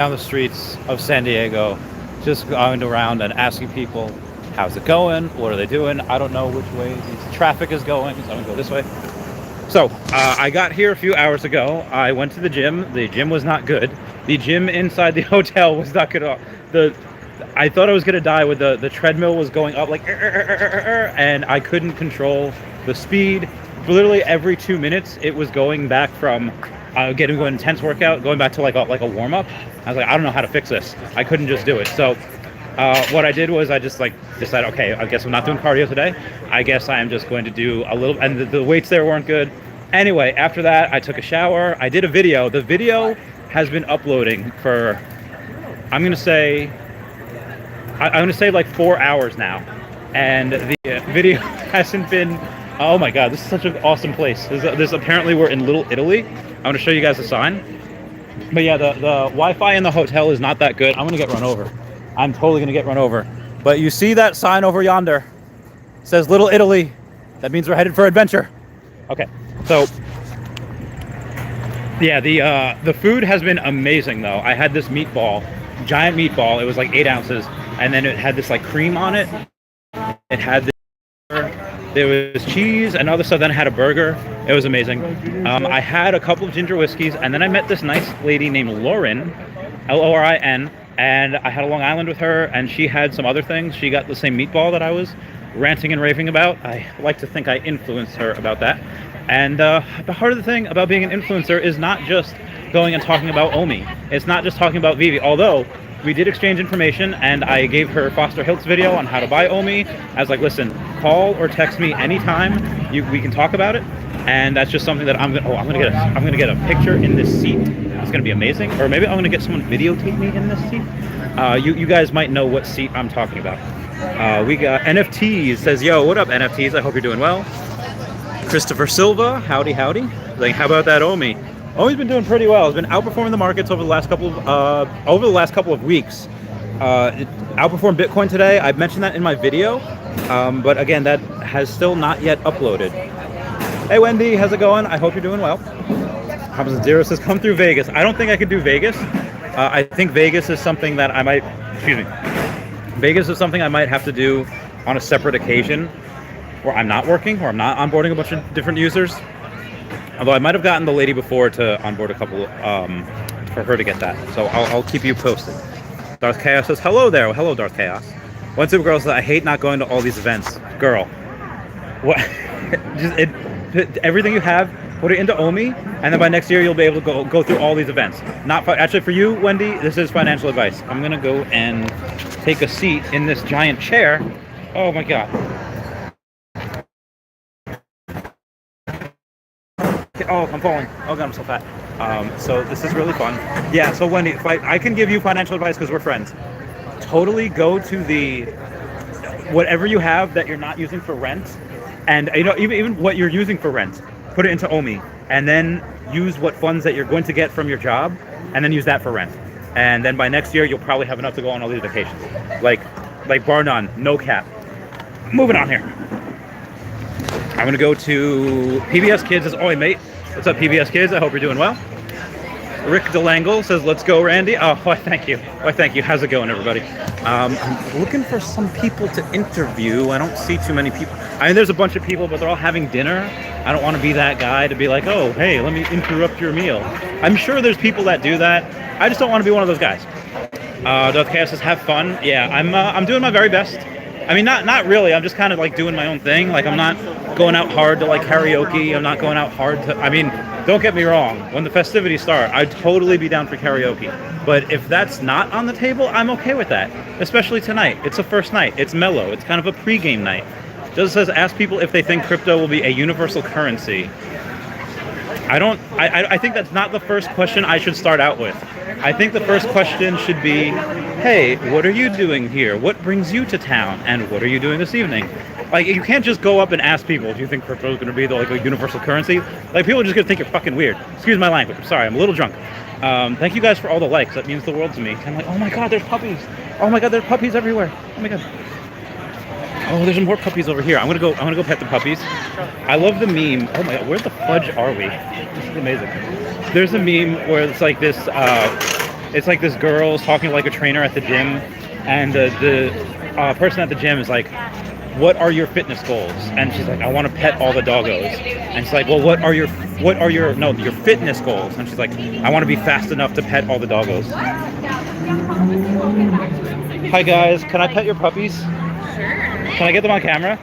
down the streets of San Diego, just going around and asking people, how's it going? What are they doing? I don't know which way the traffic is going, so I'm gonna go this way. So I got here a few hours ago. I went to the gym. The gym was not good. The gym inside the hotel was not good at all. I thought I was gonna die with the treadmill was going up like and I couldn't control the speed. Literally every 2 minutes it was going back from getting an intense workout, going back to like a warm up. I was like, I don't know how to fix this. I couldn't just do it. So what I did was I just like decided, okay, I guess I'm not doing cardio today. I guess I am just going to do a little, and the weights there weren't good. Anyway, after that, I took a shower. I did a video. The video has been uploading for, I'm gonna say like 4 hours now, and the video hasn't been. Oh my God, this is such an awesome place. This apparently we're in Little Italy. I'm gonna show you guys a sign. But yeah, the Wi-Fi in the hotel is not that good. I'm gonna get run over. I'm totally gonna get run over. But you see that sign over yonder? It says Little Italy. That means we're headed for adventure. Okay, so yeah, the food has been amazing though. I had this meatball, giant meatball. It was like 8 ounces, and then it had this like cream on it. It had this, there was cheese and other stuff. Then I had a burger. It was amazing. I had a couple of ginger whiskeys, and then I met this nice lady named Lauren, Lorin, and I had a Long Island with her, and she had some other things. She got the same meatball that I was ranting and raving about. I like to think I influenced her about that. And the heart of the thing about being an influencer is not just going and talking about Omi. It's not just talking about Vivi, although we did exchange information, and I gave her Foster Hilt's video on how to buy Omi. I was like, listen, call or text me anytime. We can talk about it. And that's just something that I'm gonna get a picture in this seat. It's gonna be amazing. Or maybe I'm gonna get someone videotape me in this seat. You guys might know what seat I'm talking about. We got NFTs. Says, yo, what up, NFTs? I hope you're doing well. Christopher Silva, howdy. Like, how about that Omi? Omi's been doing pretty well. It's been outperforming the markets over the last couple of weeks. It outperformed Bitcoin today. I mentioned that in my video, but again, that has still not yet uploaded. Hey Wendy, how's it going? I hope you're doing well. Hamza Zero says, come through Vegas. I don't think I could do Vegas. I think Vegas is something that I might, Vegas is something I might have to do on a separate occasion where I'm not working, or I'm not onboarding a bunch of different users. Although I might have gotten the lady before to onboard a couple, for her to get that. So I'll keep you posted. Darth Chaos says, hello there. Hello, Darth Chaos. One super girl says, I hate not going to all these events. Girl, what? Everything you have, put it into Omi, and then by next year you'll be able to go through all these events. Actually, for you, Wendy, this is financial advice. I'm gonna go and take a seat in this giant chair. Oh my God. Oh, I'm falling. Oh God, I'm so fat. So this is really fun. Yeah, so Wendy, if I can give you financial advice because we're friends. Totally go to the, whatever you have that you're not using for rent, and even what you're using for rent, put it into Omi, and then use what funds that you're going to get from your job, and then use that for rent. And then by next year, you'll probably have enough to go on all these vacations. Like bar none, no cap. Moving on here. I'm gonna go to PBS Kids. Says, oi mate, what's up PBS Kids? I hope you're doing well. Rick DeLangle says, let's go Randy. Oh, thank you. How's it going, everybody? I'm looking for some people to interview. I don't see too many people. I mean, there's a bunch of people, but they're all having dinner. I don't want to be that guy to be like, oh, hey, let me interrupt your meal. I'm sure there's people that do that. I just don't want to be one of those guys. Darth Chaos says, have fun. Yeah, I'm doing my very best. I mean, not really. I'm just kind of like doing my own thing. Like, I'm not going out hard to like karaoke. I'm not going out hard to, I mean, don't get me wrong. When the festivities start, I'd totally be down for karaoke. But if that's not on the table, I'm okay with that. Especially tonight. It's a first night. It's mellow. It's kind of a pregame night. Just says, ask people if they think crypto will be a universal currency. I think that's not the first question I should start out with. I think the first question should be, hey, what are you doing here? What brings you to town? And what are you doing this evening? Like, you can't just go up and ask people, do you think crypto is going to be like a universal currency? Like, people are just going to think you're fucking weird. Excuse my language. I'm sorry. I'm a little drunk. Thank you guys for all the likes. That means the world to me. I'm like, oh my God, there's puppies. Oh my God, there's puppies everywhere. Oh my God. Oh, there's more puppies over here. I'm gonna go pet the puppies. I love the meme. Oh my God, where the fudge are we? This is amazing. There's a meme where it's like this it's like this girl's talking like a trainer at the gym, and the person at the gym is like, what are your fitness goals? And she's like, I want to pet all the doggos. And she's like, well, what are your your fitness goals? And she's like, I want to be fast enough to pet all the doggos. Hi guys, can I pet your puppies? Sure. Can I get them on camera?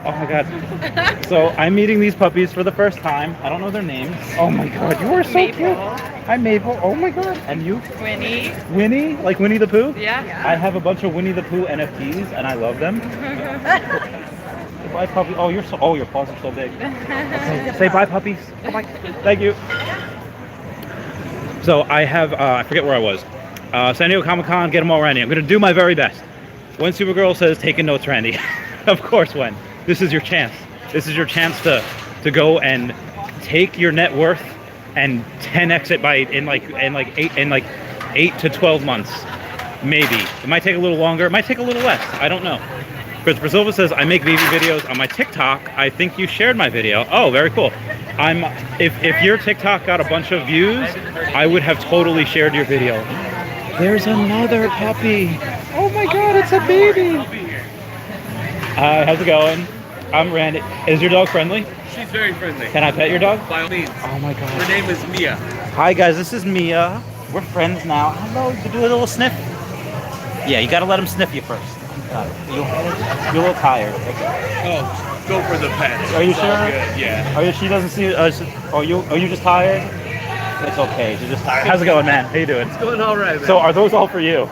Oh my god. So I'm meeting these puppies for the first time. I don't know their names. Oh my god, you are so Mabel. cute. Hi Mabel. Oh my god. And you? Winnie. Winnie? Like Winnie the Pooh? Yeah. I have a bunch of Winnie the Pooh NFTs and I love them. Say bye puppy. Oh, your paws are so big. Okay. Say bye puppies. Bye. Thank you. So I have, I forget where I was. San Diego Comic-Con, get them all Randy. I'm going to do my very best. When Supergirl says, taking notes, Randy. Of course, when. This is your chance. This is your chance to go and take your net worth and 10x it in like 8 to 12 months. Maybe. It might take a little longer. It might take a little less. I don't know. Christopher Silva says, I make baby videos on my TikTok. I think you shared my video. Oh, very cool. If your TikTok got a bunch of views, I would have totally shared your video. There's another puppy. Oh my god, it's a baby. Hi, how's it going? I'm Randy. Is your dog friendly? She's very friendly. Can I pet your dog? By all means. Oh my god. Her name is Mia. Hi guys, this is Mia. We're friends now. Hello, you do a little sniff? Yeah, you gotta let him sniff you first. You're a little tired. Okay. Oh, go for the pet. Are you It's all sure? good, yeah. Oh, she doesn't see. Are you just tired? It's okay. She's just tired. How's it going, man? How you doing? It's going all right, man. So, are those all for you?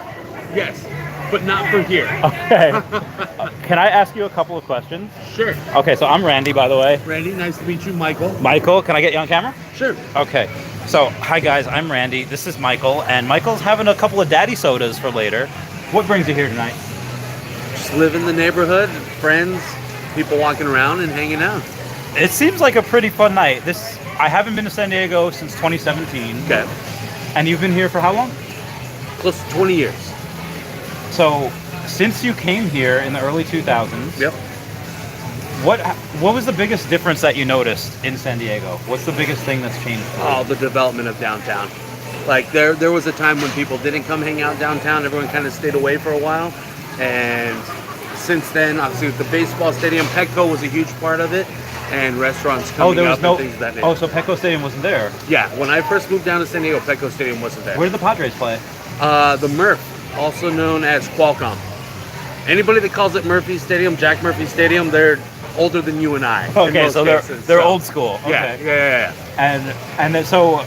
Yes, but not for here. Okay. Can I ask you a couple of questions? Sure. Okay, so I'm Randy, by the way. Randy, nice to meet you. Michael. Michael, can I get you on camera? Sure. Okay. So, hi guys, I'm Randy. This is Michael, and Michael's having a couple of daddy sodas for later. What brings you here tonight? Just live in the neighborhood, friends, people walking around and hanging out. It seems like a pretty fun night. I haven't been to San Diego since 2017. Okay. And you've been here for how long? Close to 20 years. So, since you came here in the early 2000s, Yep. what was the biggest difference that you noticed in San Diego? What's the biggest thing that's changed? Oh, the development of downtown. Like there was a time when people didn't come hang out downtown. Everyone kind of stayed away for a while. And since then, obviously with the baseball stadium, Petco was a huge part of it. And restaurants coming up and things of that nature. Oh, so Petco Stadium wasn't there? Yeah, when I first moved down to San Diego, Petco Stadium wasn't there. Where did the Padres play? The Murph, also known as Qualcomm. Anybody that calls it Murphy Stadium, Jack Murphy Stadium, they're older than you and I. Okay, so they're old school. Yeah, Okay. yeah. And then, so,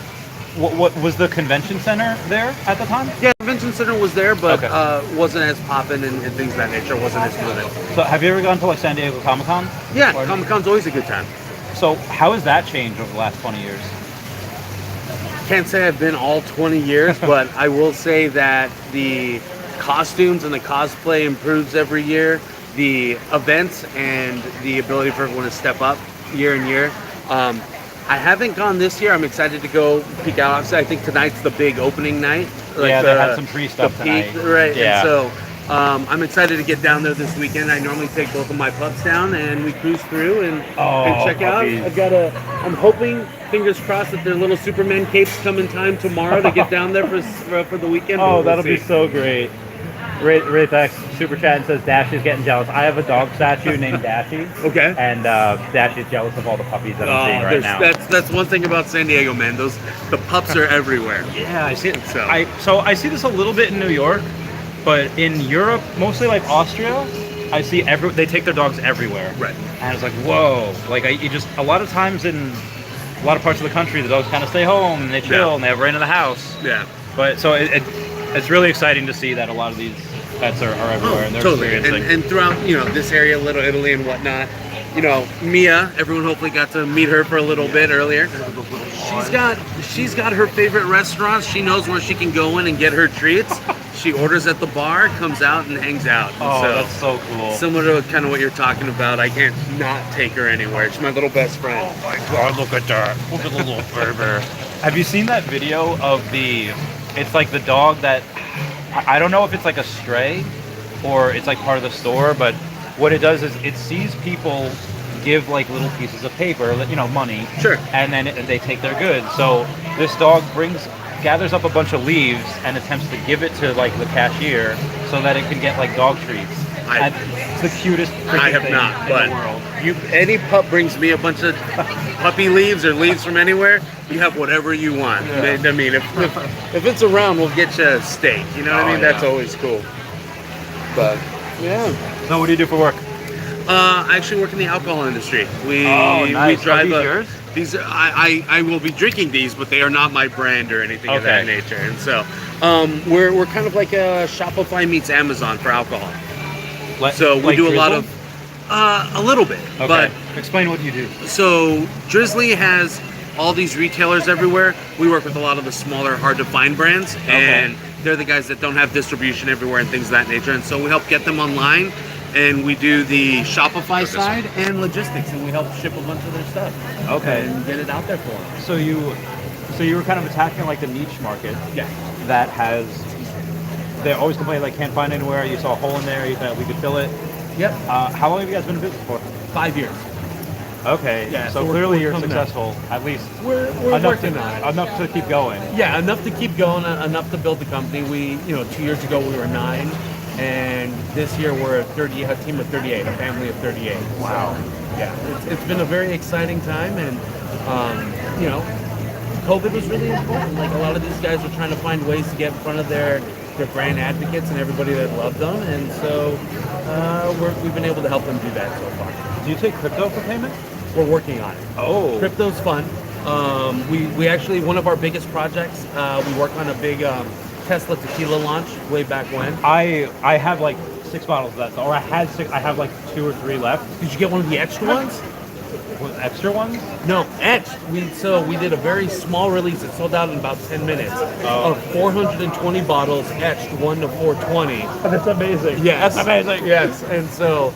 what was the convention center there at the time? Yeah, the convention center was there, but Okay. wasn't as poppin' and things of that nature. Wasn't as moving. So, have you ever gone to like San Diego Comic-Con? Yeah, Comic-Con's always a good time. So, how has that changed over the last 20 years? Can't say I've been all 20 years, but I will say that the costumes and the cosplay improves every year. The events and the ability for everyone to step up year and year. I haven't gone this year. I'm excited to go peek out. Obviously, I think tonight's the big opening night. Yeah, they had some free stuff tonight. Right. Yeah. And so I'm excited to get down there this weekend. I normally take both of my pups down and we cruise through and check puppies. out. I'm hoping, fingers crossed, that their little Superman capes come in time tomorrow to get down there for the weekend. Oh, We'll that'll see. be so great. Raythex Super Chat says Dashy's getting jealous. I have a dog statue named Dashy. Okay. And Dashy's jealous of all the puppies that I'm seeing right now. That's one thing about San Diego, man. The pups are everywhere. Yeah, I see it. So. I see this a little bit in New York, but in Europe, mostly like Austria, I see they take their dogs everywhere. Right. And it's like, whoa. Like a lot of times in a lot of parts of the country, the dogs kind of stay home and they chill and they have right in the house. Yeah. But so it's really exciting to see that a lot of these pets are everywhere and they're experiencing. And throughout, this area, Little Italy and whatnot, Mia, everyone hopefully got to meet her for a little bit earlier. She's got her favorite restaurants. She knows where she can go in and get her treats. She orders at the bar, comes out and hangs out. Oh, that's so cool. Similar to kind of what you're talking about. I can't not take her anywhere. She's my little best friend. Oh my god, look at that. Look at the little baby. Have you seen that video of it's like the dog that, I don't know if it's like a stray or it's like part of the store, but what it does is it sees people give like little pieces of paper, money. Sure. And then they take their goods. So this dog gathers up a bunch of leaves and attempts to give it to like the cashier so that it can get like dog treats. And it's the cutest freaking thing in the world. Any pup brings me a bunch of puppy leaves or leaves from anywhere, you have whatever you want. Yeah. I mean, if it's around, we'll get you a steak. You know what I mean? That's always cool. But yeah. So what do you do for work? I actually work in the alcohol industry. Nice. We drive Are these yours? these. I will be drinking these, but they are not my brand or anything of that nature. And so we're kind of like a Shopify meets Amazon for alcohol. So we do a lot of a little bit. Okay. But explain what you do. so Drizzly has all these retailers everywhere. We work with a lot of the smaller, hard to find brands, and they're the guys that don't have distribution everywhere and things of that nature. And so we help get them online. And we do the Shopify side and logistics, and we help ship a bunch of their stuff. Okay. And get it out there for them. So you were kind of attacking like the niche market. Yeah. That has, they always complain like can't find anywhere. You saw a hole in there. You thought we could fill it. Yep. How long have you guys been in business for? 5 years. Okay. Yeah, So so clearly we're you're coming successful. At least We're enough working on it. enough to keep going. Yeah, enough to keep going, enough to build the company. 2 years ago we were 9, and this year we're a team of 38, a family of 38. Wow. So, yeah, it's been a very exciting time, and COVID was really important. Like a lot of these guys were trying to find ways to get in front of their brand advocates and everybody that loved them, and so we've been able to help them do that so far. Do you take crypto for payment? We're working on it. Oh. Crypto's fun. We actually, one of our biggest projects, we worked on a big Tesla tequila launch way back when. I have like 6 bottles of that, or I had 6. I have like 2 or 3 left. Did you get one of the extra ones? Extra ones? No, etched. We did a very small release. It sold out in about 10 minutes of 420 bottles etched 1 to 420. That's amazing. Yes. That's amazing. Yes, and so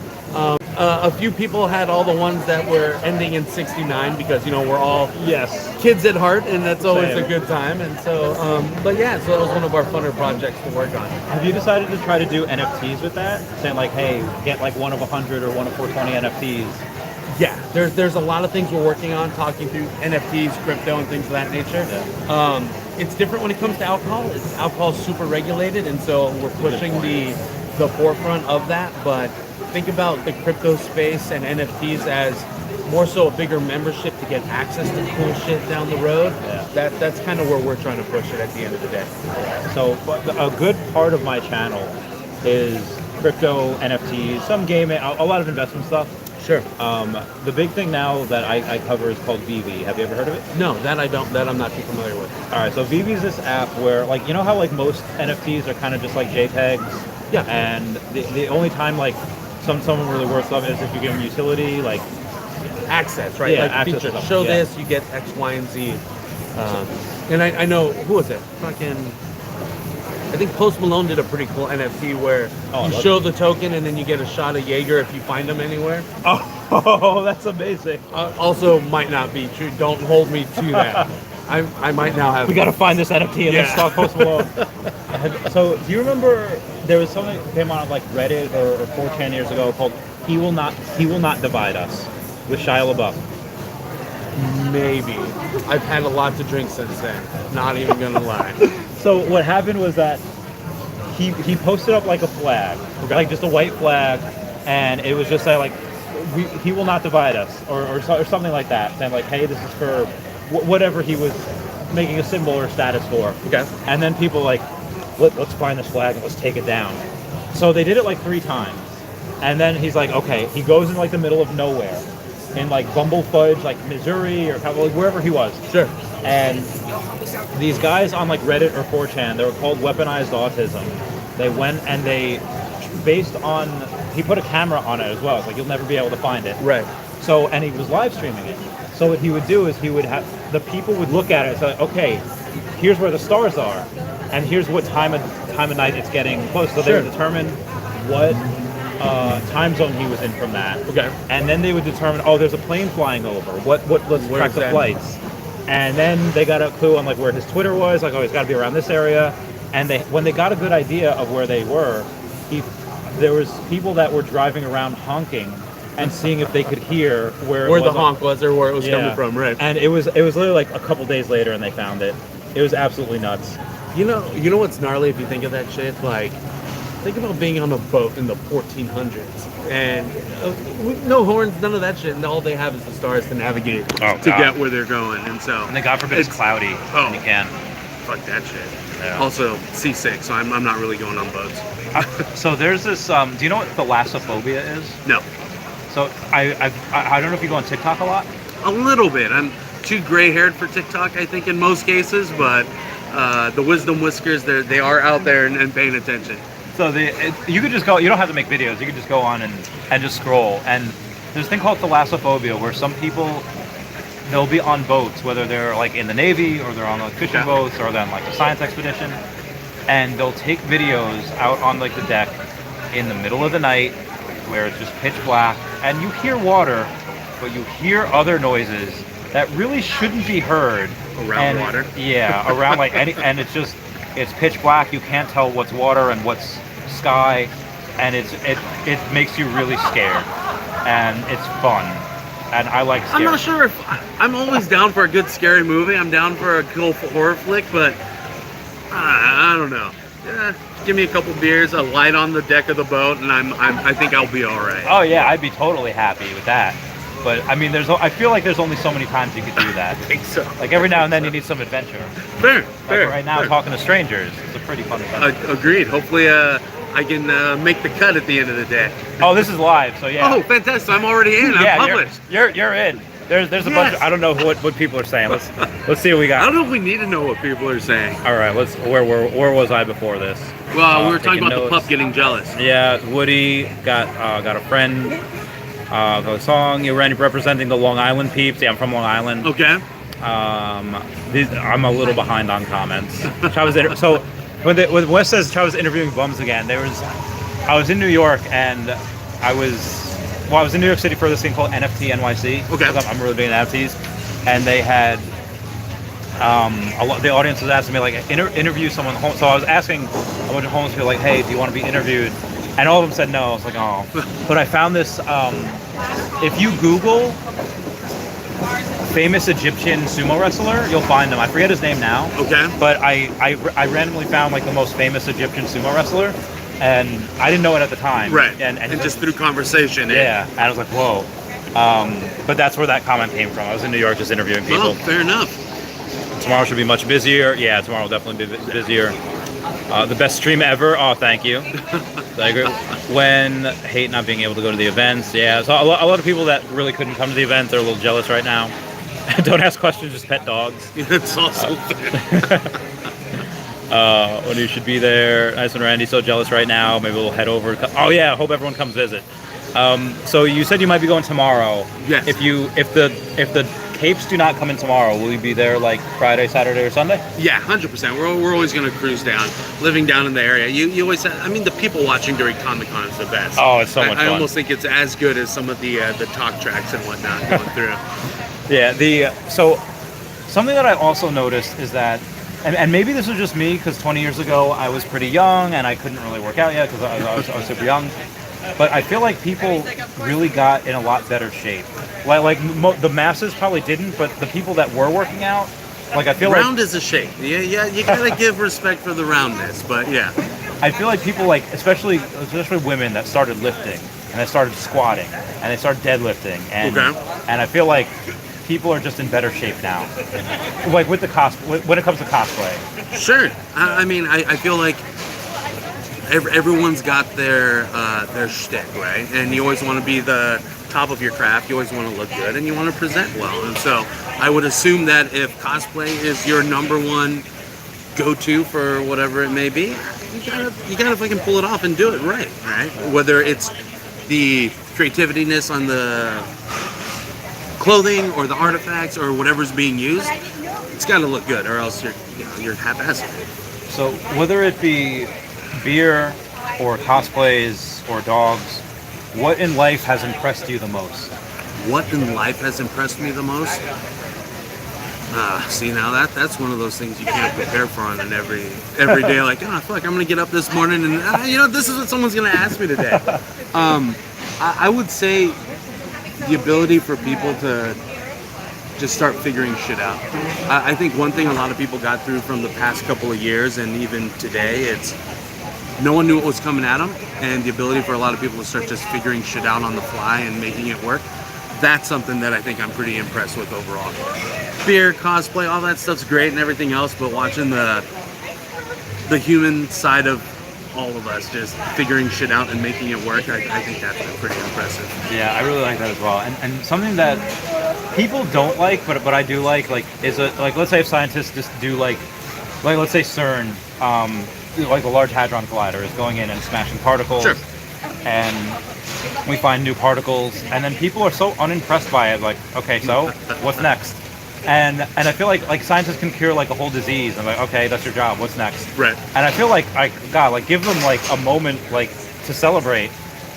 a few people had all the ones that were ending in 69 because we're all kids at heart, and that's always a good time. And so, but yeah, so it was one of our funner projects to work on. Have you decided to try to do NFTs with that? Saying like, hey, get like 1 of 100 or 1 of 420 NFTs. Yeah, there's a lot of things we're working on, talking through NFTs, crypto, and things of that nature. Yeah. It's different when it comes to alcohol. Alcohol's super regulated, and so we're pushing the forefront of that. But think about the crypto space and NFTs as more so a bigger membership to get access to cool shit down the road. Yeah. That's kind of where we're trying to push it at the end of the day. So a good part of my channel is crypto, NFTs, some gaming, a lot of investment stuff. Sure. The big thing now that I cover is called VV. Have you ever heard of it? No, that I'm not too familiar with. All right, so VV is this app where, like, you know how like most NFTs are kind of just like JPEGs. Yeah. And the only time like someone really worth something is if you give them utility, like access, right? Yeah, like access feature. to Show yeah. this, you get X, Y, and Z. And I know who was it? I think Post Malone did a pretty cool NFT where you show the token and then you get a shot of Jaeger if you find them anywhere. Oh, that's amazing. Also, might not be true. Don't hold me to that. I might now have. We got to find this NFT and let's talk Post Malone. So, do you remember there was something that came on like Reddit or 4chan years ago called "He Will Not Divide Us" with Shia LaBeouf? Maybe. I've had a lot to drink since then. Not even gonna lie. So what happened was that he posted up like a flag, like just a white flag, and it was just like he will not divide us, or something like that, saying like, hey, this is for whatever he was making a symbol or status for. Okay. And then people like, let's find this flag and let's take it down. So they did it like 3 times, and then he's like, okay, he goes in like the middle of nowhere, in like Bumblefuge, like Missouri or like wherever he was. Sure. And these guys on like Reddit or 4chan, they were called Weaponized Autism. They went and he put a camera on it as well. It's like you'll never be able to find it. Right. So, and he was live streaming it. So what he would do is he would have, the people would look at it and say, okay, here's where the stars are, and here's what time of night it's getting close. So they would determine what time zone he was in from that. Okay. And then they would determine, oh, there's a plane flying over. Let's track the flights. And then they got a clue on like where his Twitter was, like, oh, he's got to be around this area. And when they got a good idea of where they were, there was people that were driving around honking and seeing if they could hear where the honk was or where it was coming from, right? And it was literally like a couple days later, and they found it. It was absolutely nuts. You know what's gnarly if you think of that shit? Like, think about being on a boat in the 1400s and no horns, none of that shit, and all they have is the stars to navigate get where they're going. And so, And then God forbid it's cloudy. Oh, and you can. Fuck that shit. Yeah. Also, seasick, so I'm not really going on boats. So there's this. Do you know what thalassophobia is? No, So I don't know if you go on TikTok a lot. a little bit. I'm too gray-haired for TikTok, I think, in most cases, but the wisdom whiskers, they are out there and paying attention. So you could just go. You don't have to make videos. You could just go on and just scroll. And there's a thing called thalassophobia, where some people, they'll be on boats, whether they're like in the Navy or they're on like fishing boats or they're on like a science expedition, and they'll take videos out on like the deck in the middle of the night where it's just pitch black and you hear water, but you hear other noises that really shouldn't be heard Around water? Yeah, around like and it's pitch black. You can't tell what's water and what's sky, and it makes you really scared, and it's fun. And I like scary. I'm not sure if I'm always down for a good scary movie. I'm down for a cool horror flick, but I don't know. Yeah, give me a couple beers, a light on the deck of the boat, and I think I'll be all right. Oh yeah, I'd be totally happy with that. But I mean, I feel like there's only so many times you could do that. I think so. Like every now and then you need some adventure. Fair. Right now, talking to strangers, it's a pretty fun adventure. Agreed. Hopefully, I can make the cut at the end of the day. Oh, this is live, so yeah. Oh, fantastic! I'm already in. I'm published. You're in. There's a bunch. I don't know what people are saying. Let's see what we got. I don't know if we need to know what people are saying. All right, where was I before this? Well, we were talking about the pup getting jealous. Yeah, Woody got a friend. The song you're representing the Long Island peeps. Yeah, I'm from Long Island. Okay. I'm a little behind on comments. So when Wes says Chavez interviewing bums again, I was in New York and I was in New York City for this thing called NFT NYC. Okay. I'm really big in NFTs, and they had the audience was asking me like interview someone. So I was asking a bunch of homeless people like, hey, do you want to be interviewed? And all of them said no. I was like, oh. But I found this. If you Google famous Egyptian sumo wrestler, you'll find him. I forget his name now. Okay. But I randomly found like the most famous Egyptian sumo wrestler, and I didn't know it at the time. Right. And just through conversation. Yeah. And I was like, whoa. But that's where that comment came from. I was in New York just interviewing people. Oh, fair enough. Tomorrow should be much busier. Yeah, tomorrow will definitely be busier. The best stream ever. Oh, thank you. When hate not being able to go to the events. Yeah, so a lot of people that really couldn't come to the event, they're a little jealous right now. Don't ask questions, just pet dogs. That's also when you should be there. Nice and Randy, so jealous right now. Maybe we'll head over. Oh yeah, hope everyone comes visit. So you said you might be going tomorrow. Yes. If the Capes do not come in tomorrow, will you be there like Friday, Saturday, or Sunday? Yeah, 100%. We're always going to cruise down. Living down in the area, you always have, I mean, the people watching during Comic-Con is the best. Oh, it's so much fun. I almost think it's as good as some of the talk tracks and whatnot going through. Yeah, so something that I also noticed is that, and maybe this was just me because 20 years ago I was pretty young and I couldn't really work out yet because I was super young. But I feel like people really got in a lot better shape. The masses probably didn't, but the people that were working out, like I feel round is a shape. Yeah, you gotta give respect for the roundness, but yeah. I feel like people especially women that started lifting and they started squatting and they started deadlifting and I feel like people are just in better shape now. Like with the when it comes to cosplay. Sure. I mean, I feel like everyone's got their shtick, right? And you always want to be the top of your craft. You always want to look good, and you want to present well. And so, I would assume that if cosplay is your number one go-to for whatever it may be, you gotta fucking pull it off and do it right? Whether it's the creativityness on the clothing or the artifacts or whatever's being used, it's got to look good, or else you're half-assed. So whether it be beer or cosplays or dogs, what in life has impressed you the most? What in life has impressed me the most? See, now that's one of those things you can't prepare for on an every day. Like, fuck, I'm gonna get up this morning and this is what someone's gonna ask me today. I would say the ability for people to just start figuring shit out. I think one thing a lot of people got through from the past couple of years and even today, it's no one knew what was coming at them, and the ability for a lot of people to start just figuring shit out on the fly and making it work. That's something that I think I'm pretty impressed with overall. Beer, cosplay, all that stuff's great and everything else, but watching the human side of all of us just figuring shit out and making it work, I think that's been pretty impressive. Yeah, I really like that as well. And something that people don't like, but I do like is like let's say if scientists just do like let's say CERN, like the Large Hadron Collider is going in and smashing particles, Sure. and we find new particles, and then people are so unimpressed by it. Like, okay, so what's next? And I feel like scientists can cure like a whole disease. I'm like, okay, that's your job. What's next? Right. And I feel like give them like a moment like to celebrate.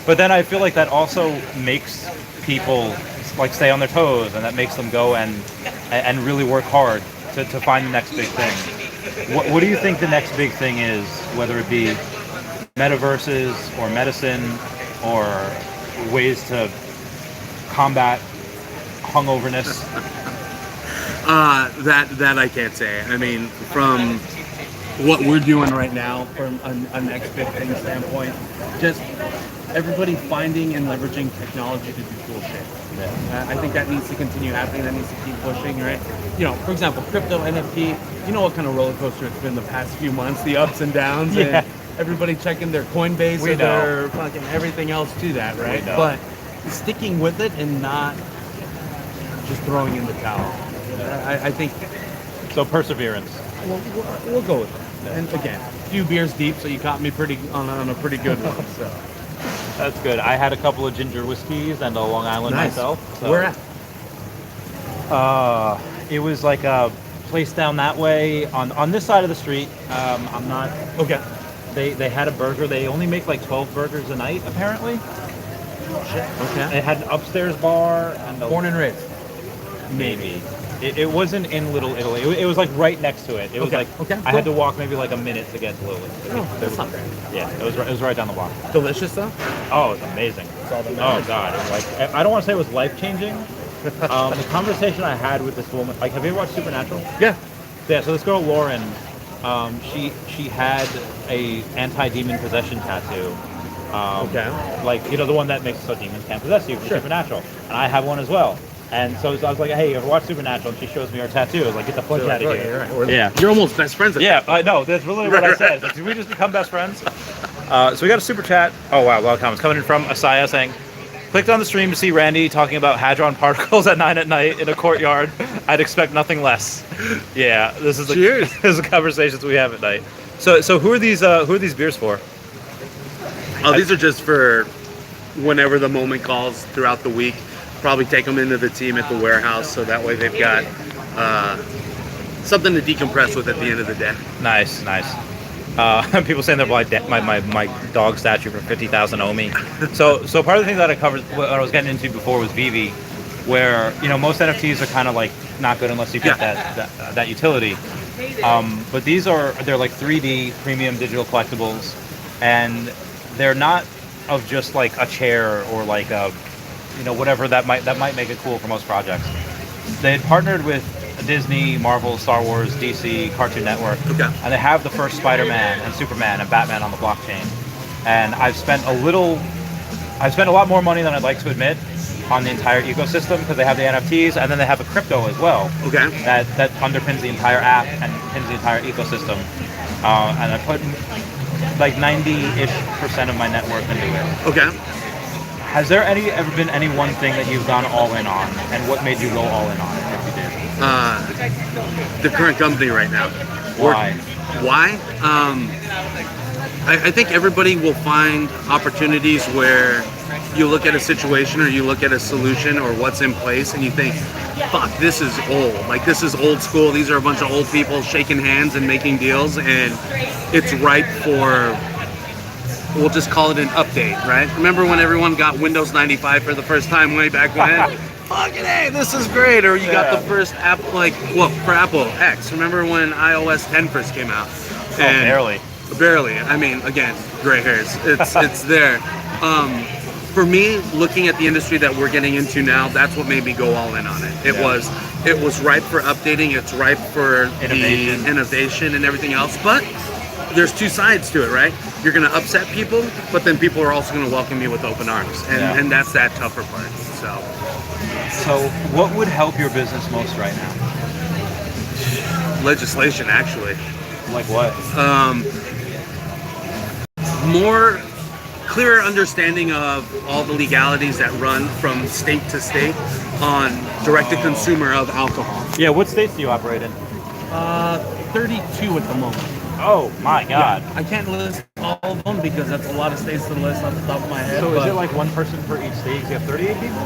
But then I feel like that also makes people like stay on their toes, and that makes them go and really work hard to find the next big thing. What do you think the next big thing is? Whether it be metaverses or medicine or ways to combat hungoverness? That I can't say. I mean, from what we're doing right now, from a next big thing standpoint, just everybody finding and leveraging technology to do cool shit. Yeah. I think that needs to continue happening. That needs to keep pushing, right? You know, for example, crypto, NFT. You know what kind of roller coaster it's been the past few months, the ups and downs, Yeah. and everybody checking their Coinbase We or know. their fucking everything else to that, right? We know. But sticking with it and not just throwing in the towel. I think So perseverance. we'll go with it. And again, a few beers deep, so you caught me pretty on a pretty good one. So That's good. I had a couple of ginger whiskeys and a Long Island nice. myself. So. Where at? It was like a place down that way on this side of the street. I'm not. Okay. They had a burger. They only make like 12 burgers a night apparently. Shit. Okay. It had an upstairs bar and a, Born and raised. maybe. It wasn't in Little Italy. It was like right next to it. It was Okay. like Okay, I had to cool. walk maybe like a minute to get to Little Italy. Oh, that's not bad. Yeah, it was right down the block. Delicious though. Oh, it was amazing. all that Oh matters. God, it was like I don't want to say it was life changing. The conversation I had with this woman, like, have you ever watched Supernatural? Yeah. Yeah. So this girl Lauren, she had a anti-demon possession tattoo. Okay. Like, you know, the one that makes it so demons can't possess you from Sure. Supernatural, and I have one as well. And so I was like, hey, you ever watch Supernatural? And she shows me her tattoo. I was like, get the fuck out of Right, here. right. We're- Yeah. You're almost best friends. Yeah, I know. That's really what I said. Like, did we just become best friends? So we got a super chat. Oh, wow. A lot of comments coming in from Asaya saying, clicked on the stream to see Randy talking about hadron particles at 9 at night in a courtyard. I'd expect nothing less. Yeah, this is Cheers. This is the conversations we have at night. So who are these beers for? Oh, these are just for whenever the moment calls throughout the week. Probably take them into the team at the warehouse, so that way they've got something to decompress with at the end of the day. Nice. People saying they're like my dog statue for 50,000 Omi. So part of the thing that I covered, what I was getting into before was Vivi, where, you know, most NFTs are kind of like not good unless you get that utility. But they're like 3D premium digital collectibles, and they're not of just like a chair or like a, you know, whatever that might make it cool for most projects. They had partnered with Disney, Marvel, Star Wars, DC, Cartoon Network, Okay. and they have the first Spider-Man and Superman and Batman on the blockchain. And I've spent a lot more money than I'd like to admit on the entire ecosystem, because they have the NFTs and then they have a crypto as well. Okay. That underpins the entire app and pins the entire ecosystem. And I put like 90-ish% of my net worth into it. Okay. Has there ever been any one thing that you've gone all in on, and what made you go all in on it if you did? The current company right now. Why? Why? I think everybody will find opportunities where you look at a situation or you look at a solution or what's in place and you think, fuck, this is old. Like, this is old school. These are a bunch of old people shaking hands and making deals, and it's ripe for, we'll just call it an update, right? Remember when everyone got Windows 95 for the first time way back when? Fucking hey, this is great. Or you got the first app, like, well, for Apple X. Remember when iOS 10 first came out? And Barely. Barely. I mean, again, gray hairs. It's there. For me, looking at the industry that we're getting into now, that's what made me go all in on it. It was It was ripe for updating. It's ripe for Innovation. the innovation and everything else. But there's two sides to it, right? You're going to upset people, but then people are also going to welcome you with open arms. And that's that tougher part. So what would help your business most right now? Legislation, actually. Like what? More clearer understanding of all the legalities that run from state to state on direct-to-consumer of alcohol. Yeah, what states do you operate in? 32 at the moment. Oh my God. I can't list all of them because that's a lot of states to list off the top of my head. So is but, it like one person per each state? You have 38 people?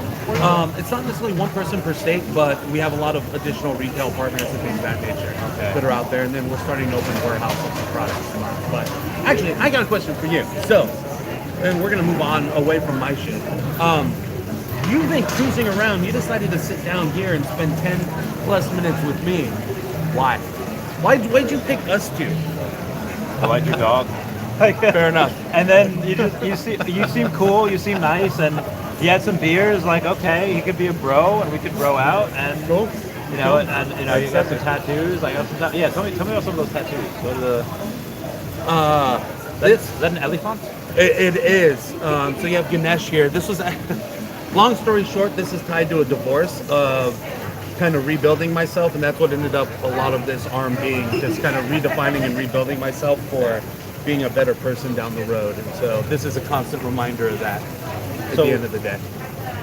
it's not necessarily one person per state, but we have a lot of additional retail partners and things of that nature that are out there. And then we're starting to open warehouses and products tomorrow. But actually, I got a question for you. So, and we're going to move on away from my shit. You've been cruising around. You decided to sit down here and spend 10 plus minutes with me. Why? Why'd you pick us two? I like your dog. Fair enough. And then you seem cool, you seem nice, and you had some beers. Like, okay, you could be a bro, and we could bro out, and Cool. you know, and you know, you got some tattoos. I got some. Yeah, tell me about some of those tattoos. What are the? Is that an elephant? It is. So you have Ganesh here. This was, long story short, this is tied to a divorce of kind of rebuilding myself, and that's what ended up a lot of this arm being, just kind of redefining and rebuilding myself for being a better person down the road. And so this is a constant reminder of that at the end of the day.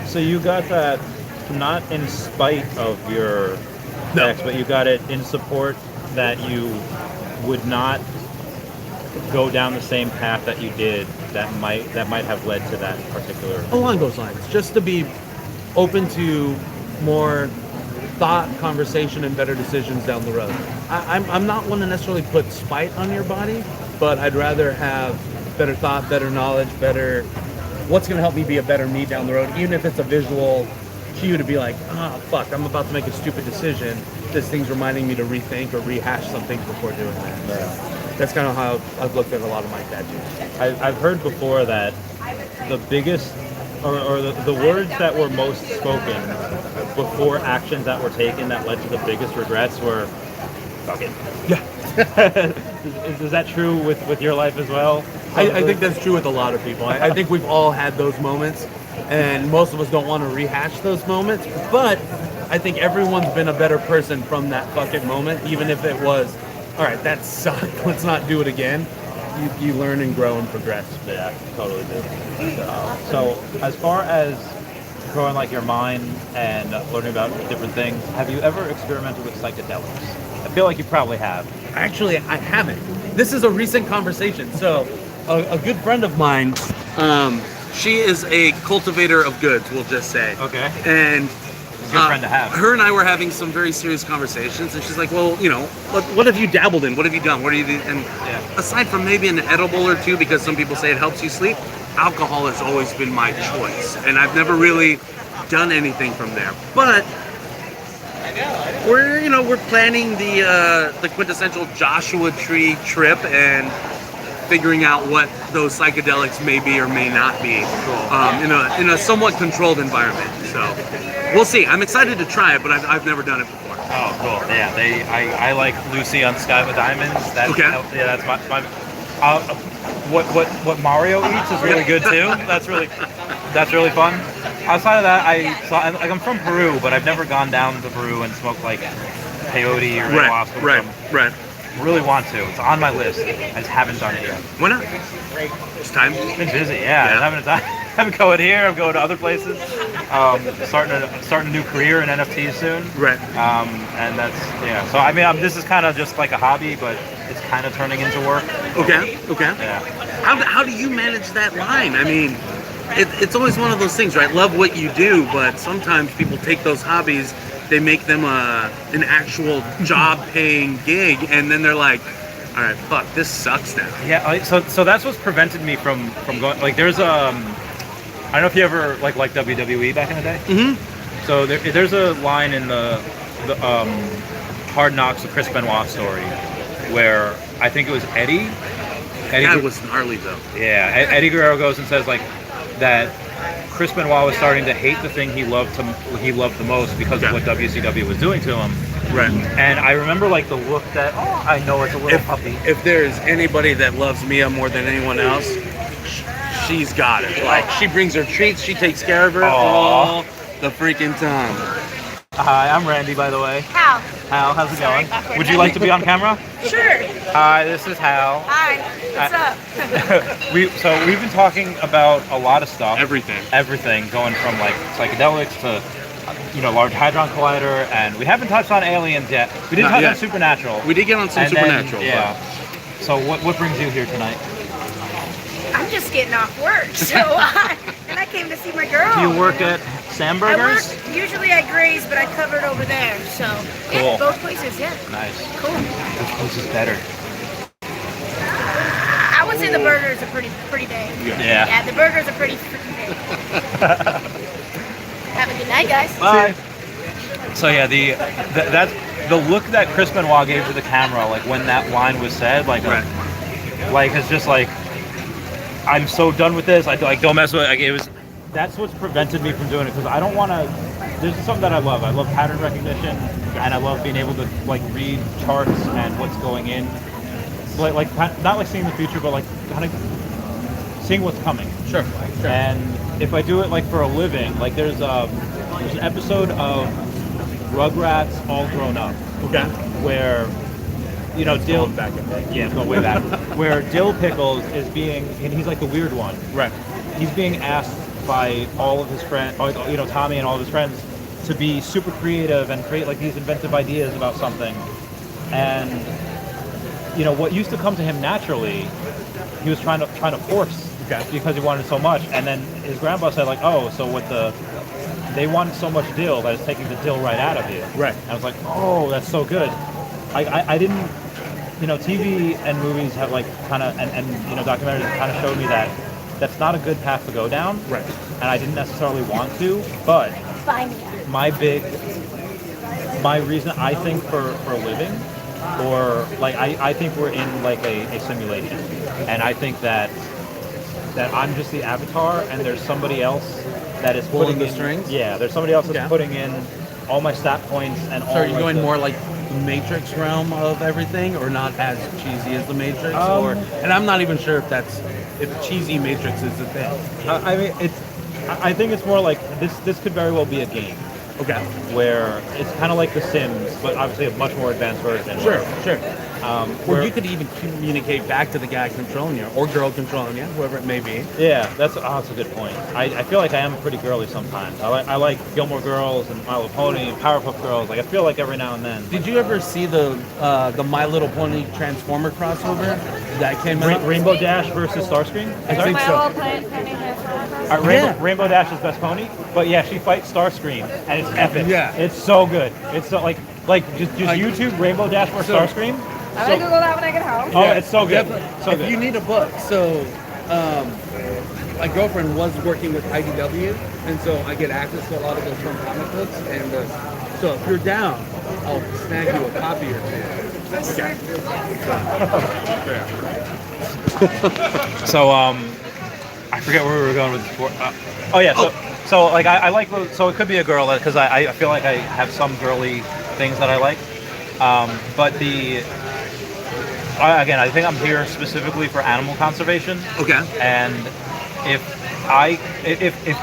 So you got that not in spite of your ex, but you got it in support that you would not go down the same path that you did that might have led to that particular. Along those lines, just to be open to more thought, conversation, and better decisions down the road. I'm not one to necessarily put spite on your body, but I'd rather have better thought, better knowledge, better what's going to help me be a better me down the road, even if it's a visual cue to be like, oh, fuck, I'm about to make a stupid decision. This thing's reminding me to rethink or rehash something before doing that. So that's kind of how I've looked at a lot of my tattoos. I've heard before that the biggest, or the words that were most spoken before actions that were taken that led to the biggest regrets were, fuck it. Yeah. Is that true with your life as well? I think that's true with a lot of people. I think we've all had those moments, and most of us don't want to rehash those moments, but I think everyone's been a better person from that fucking moment, even if it was, all right, that sucked, let's not do it again. You learn and grow and progress. Yeah, totally do. So as far as growing like your mind and learning about different things, have you ever experimented with psychedelics? I feel like you probably have. Actually, I haven't. This is a recent conversation. So a good friend of mine, She is a cultivator of goods, we'll just say. Okay. And It's a good friend to have. her and I were having some very serious conversations, and she's like, well, you know, what have you dabbled in? What have you done? What are you doing? And aside from maybe an edible or two, because some people say it helps you sleep, alcohol has always been my choice. And I've never really done anything from there. But we're planning the quintessential Joshua Tree trip and figuring out what those psychedelics may be or may not be in a somewhat controlled environment. So we'll see. I'm excited to try it, but I've never done it before. Oh, cool. Yeah, I like Lucy on Sky with Diamonds. Okay. Yeah, that's my what Mario eats is really good too. That's really fun. Outside of that, I'm from Peru, but I've never gone down to Peru and smoked like peyote or ayahuasca. Right. Really want to. It's on my list. I just haven't done it yet. Why not? It's time. It's been busy. Yeah. I'm having a time. I'm going here. I'm going to other places. Starting a new career in NFTs soon. Right. And that's So I mean, this is kind of just like a hobby, but it's kind of turning into work. Okay. Yeah. How do you manage that line? I mean, it's always one of those things, right? Love what you do, but sometimes people take those hobbies, they make them an actual job-paying gig, and then they're like, all right, fuck, this sucks now. Yeah. So that's what's prevented me from going. Like, there's I don't know if you ever like WWE back in the day. Mm-hmm. So there's a line in the Hard Knocks, the Chris Benoit story, where I think it was Eddie. That was gnarly though. Yeah, Eddie Guerrero goes and says like that Chris Benoit was starting to hate the thing he loved the most because of what WCW was doing to him. Right. And I remember like the look that I know it's a little puppy. If there's anybody that loves Mia more than anyone else, she's got it. Like, she brings her treats, she takes care of her all the freaking time. Hi, I'm Randy, by the way. Hal. Hal, how's it Sorry, going? awkward. Would you like to be on camera? Sure. Hi, this is Hal. Hi. What's up? We've been talking about a lot of stuff. Everything. Going from like psychedelics to Large Hadron Collider, and we haven't touched on aliens yet. We did Not touch yet. on Supernatural. We did get on some And then, Supernatural. yeah. So what brings you here tonight? I'm just getting off work, so and I came to see my girl. Do you work at Sam I Burgers? work, usually I graze, but I covered over there, so Cool. yeah, both places, yeah. Nice. Cool. Which place is better? I would say the burgers are pretty big. Yeah. Yeah, the burgers are pretty freaking big. Have a good night, guys. Bye. So yeah, that's the look that Chris Benoit gave to the camera, like when that line was said, like it's just like, I'm so done with this. I like don't mess with it. Like, it was. That's what's prevented me from doing it because I don't want to. There's something that I love. I love pattern recognition, and I love being able to like read charts and what's going in. Like not like seeing the future, but like kind of seeing what's coming. Sure. And if I do it like for a living, like there's an episode of Rugrats All Grown Up. Okay. Where Dill back in there. Yeah, it's going way back. Where Dill Pickles is being, and he's like the weird one. Right. He's being asked by all of his friends, Tommy and all of his friends, to be super creative and create like these inventive ideas about something. And what used to come to him naturally, he was trying to force because he wanted so much. And then his grandpa said like, oh, so they wanted so much dill that it's taking the dill right out of you. Right. And I was like, oh, that's so good. I didn't, TV and movies have like kind of, and documentaries kind of showed me that that's not a good path to go down. Right. And I didn't necessarily want to, but my reason I think for living, or like I think we're in like a simulation, and I think that I'm just the avatar, and there's somebody else that is Pulling putting the in, strings? Yeah, there's somebody else that's putting in all my stat points and all. So are you like going the- more like Matrix realm of everything, or not as cheesy as the Matrix? And I'm not even sure if cheesy Matrix is the thing. I mean, I think it's more like this could very well be a game. Okay. Where it's kind of like The Sims, but obviously a much more advanced version. Sure. Or Or you could even communicate back to the guy controlling you, or girl controlling you, whoever it may be. Yeah, that's a good point. I feel like I am pretty girly sometimes. I like Gilmore Girls and My Little Pony and Powerpuff Girls. Like I feel like every now and then. Did you ever see the My Little Pony Transformer crossover that came out? Rainbow Dash versus Starscream? I think so. Rainbow Dash is best pony, but yeah, she fights Starscream, and it's epic. Yeah. It's so good. It's so like just YouTube Rainbow Dash versus Starscream. I'm gonna Google that when I get home. Oh, it's so good. So If good. you need a book, so my girlfriend was working with IDW, and so I get access to a lot of those fun comic books. And so if you're down, I'll snag you a copy or two. So I forget where we were going with this before. So like I like so it could be a girl because I feel like I have some girly things that I like. But again, I think I'm here specifically for animal conservation. Okay. And if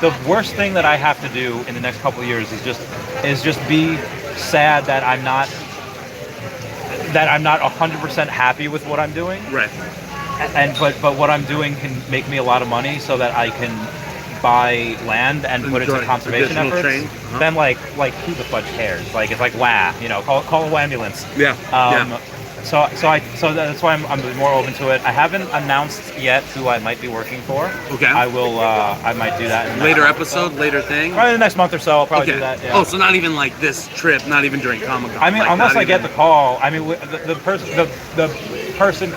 the worst thing that I have to do in the next couple of years is just be sad that I'm not 100% happy with what I'm doing. Right. And but what I'm doing can make me a lot of money so that I can buy land and put it to Enjoy conservation additional efforts. train. Uh-huh. Then like who the fudge cares? Like it's like wah, call a ambulance. Yeah. So that's why I'm more open to it. I haven't announced yet who I might be working for. Okay. I will. I might do that in the Later next episode, later thing. Probably the next month or so. I'll probably Okay. do that. Yeah. Oh, so not even like this trip, not even during Comic-Con. I mean, like, unless not I get even- the call. I mean, the person.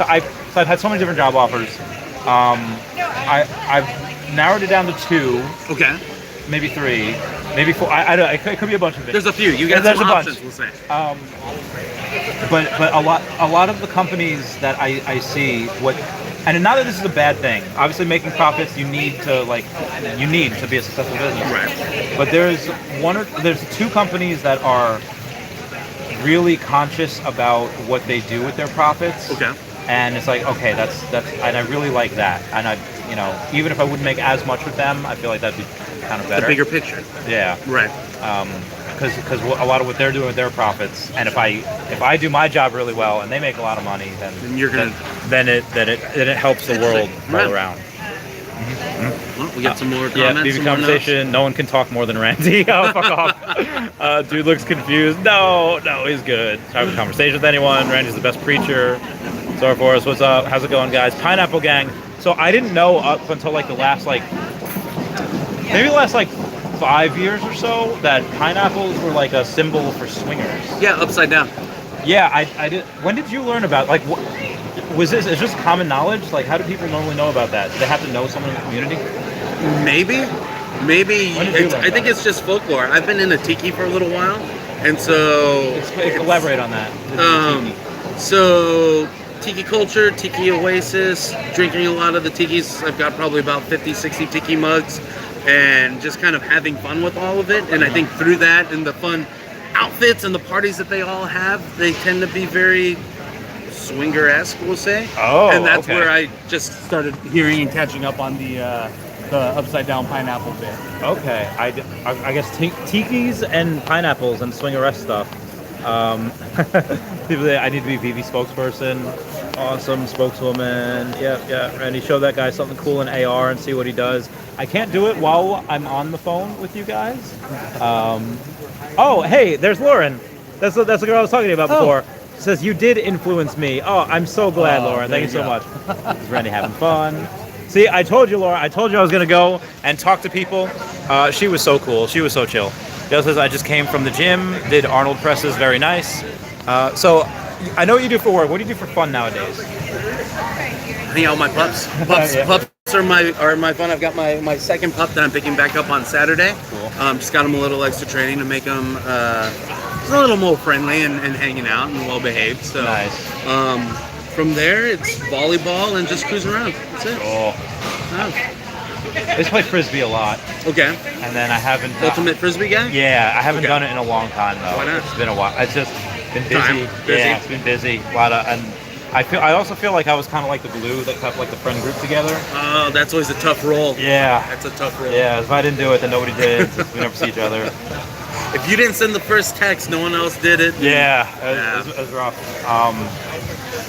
I've had so many different job offers. I've narrowed it down to 2, Okay. maybe 3, maybe 4. I don't know. It could be a bunch of things. There's a few. You got There's some a bunch. options, we'll say. But a lot of the companies that I see, and not that this is a bad thing. Obviously, making profits, you need to be a successful business. Right. But there's two companies that are really conscious about what they do with their profits. Okay. And it's like, okay, that's, and I really like that. And even if I wouldn't make as much with them, I feel like that'd be kind of better. The bigger picture. Yeah. Right. Because a lot of what they're doing with their profits, and if I do my job really well and they make a lot of money, then you're gonna then it helps the world all around. Well, we got some more comments. Yeah, BB conversation. No one can talk more than Randy. Oh, fuck off. Dude looks confused. No, he's good. Have a conversation with anyone. Randy's the best preacher. Sorry for us. What's up? How's it going, guys? Pineapple Gang. So I didn't know up until maybe the last 5 years or so that pineapples were like a symbol for swingers. Yeah, upside down. Yeah, I did. When did you learn about is this common knowledge? Like, how do people normally know about that? Do they have to know someone in the community? Maybe. I think it's just folklore. I've been in a tiki for a little while, and so elaborate on that. So tiki culture, tiki oasis, drinking a lot of the tikis. I've got probably about 50, 60 tiki mugs, and just kind of having fun with all of it. And I think through that and the fun outfits and the parties that they all have, they tend to be very swinger-esque, we'll say. Oh, and that's okay. where I just started hearing and catching up on the upside down pineapple bit. Okay, I guess tikis and pineapples and swingeresque stuff. People say I need to be VV spokesperson. Awesome spokeswoman. Yeah. Randy, show that guy something cool in AR and see what he does. I can't do it while I'm on the phone with you guys. Oh, hey, there's Lauren. That's the girl I was talking to you about before. Says you did influence me. Oh, I'm so glad, Lauren. Thank you so much. Is Randy having fun? See, I told you, Laura. I told you I was gonna go and talk to people. She was so cool. She was so chill. Dale says I just came from the gym. Did Arnold presses. Very nice. So I know what you do for work. What do you do for fun nowadays? Hang out with my pups. Pups are my fun. I've got my second pup that I'm picking back up on Saturday. Cool. Just got him a little extra training to make him just a little more friendly and hanging out and well behaved. So Nice. From there, it's volleyball and just cruising around. That's it. I just play frisbee a lot, Okay. and then I haven't. Ultimate frisbee guy? Yeah, I haven't done it in a long time though. Why not? It's been a while. It's just been busy. Time. Busy. Yeah, it's been busy. A lot of, and I also feel like I was kind of like the glue that kept like the friend group together. Oh, that's always a tough role. Yeah. That's a tough role. Yeah, if I didn't do it, then nobody did. We never see each other. If you didn't send the first text, no one else did it. Yeah, it was rough.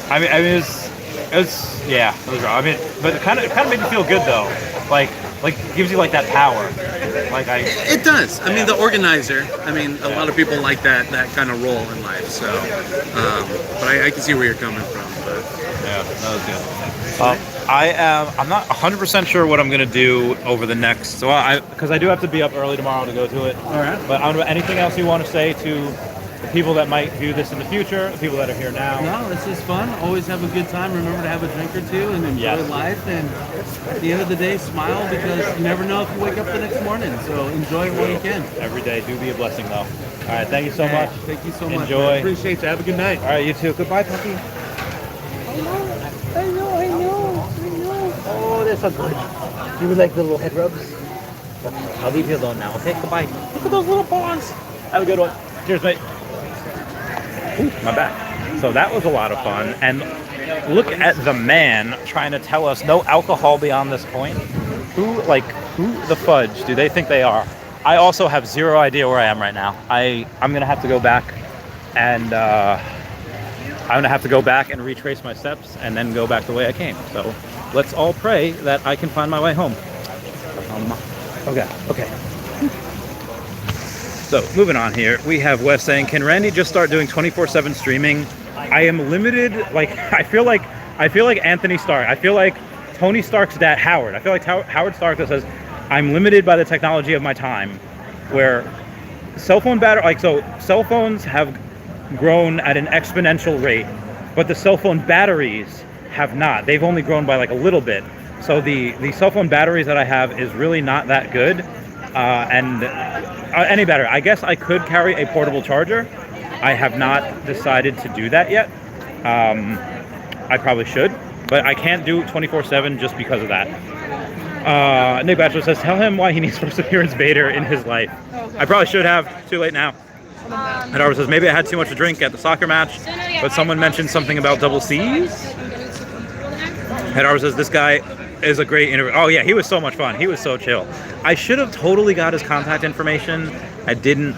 I mean, it was rough. I mean, but it kind of made me feel good though. Like gives you like that power. It does. I mean, the organizer. I mean, a lot of people like that kind of role in life. So, but I can see where you're coming from. But yeah, that was good. I'm not 100% sure what I'm gonna do over the next. So because I do have to be up early tomorrow to go to it. all right. But anything else you want to say to the people that might view this in the future, the people that are here now? No, this is fun. Always have a good time. Remember to have a drink or two and enjoy life. And at the end of the day, smile because you never know if you wake up the next morning. So enjoy it while you can. Every day, do be a blessing though. All right, thank you so much. Thank you so much. Enjoy. Man. Appreciate you. Have a good night. All right, you too. Goodbye, puppy. I know. Oh, they're so good. You would like the little head rubs? I'll leave you alone now, okay? Goodbye. Look at those little paws. Have a good one. Cheers, mate. Ooh, my back. So that was a lot of fun. And look at the man trying to tell us no alcohol beyond this point. Who the fudge do they think they are? I also have zero idea where I am right now. I'm gonna have to go back and retrace my steps and then go back the way I came. So let's all pray that I can find my way home. Okay. So moving on here, we have Wes saying, "Can Randy just start doing 24/7 streaming? I am limited. I feel like Anthony Stark. I feel like Tony Stark's dad, Howard. I feel like Howard Stark that says, I'm limited by the technology of my time, where cell phones have grown at an exponential rate, but the cell phone batteries have not. They've only grown by like a little bit. So the cell phone batteries that I have is really not that good, any better. I guess I could carry a portable charger. I have not decided to do that yet. I probably should, but I can't do 24/7 just because of that. Nick Bachelor says, tell him why he needs Perseverance Vader in his life. I probably should have. Too late now. And Arya says, maybe I had too much to drink at the soccer match, but someone mentioned something about double C's. And Arya says, this guy is a great interview. Oh yeah, he was so much fun. He was so chill. I should have totally got his contact information. I didn't.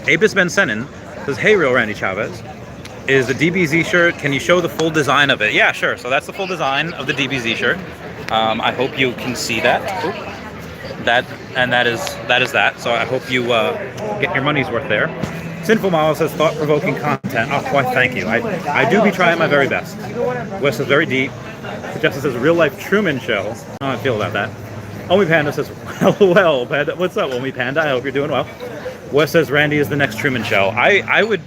Apis Ben Senin says, hey, real Randy Chavez. Is the DBZ shirt, can you show the full design of it? Yeah, sure. So that's the full design of the DBZ shirt. I hope you can see that. Oop. That is that. So I hope you get your money's worth there. Sinful Mile says thought-provoking content. Oh, why, thank you. I do be trying my very best. Wes is very deep. Justin says real-life Truman Show. How I feel about that. Omi Panda says, well, Panda. What's up, Omi Panda? I hope you're doing well. Wes says Randy is the next Truman Show. I would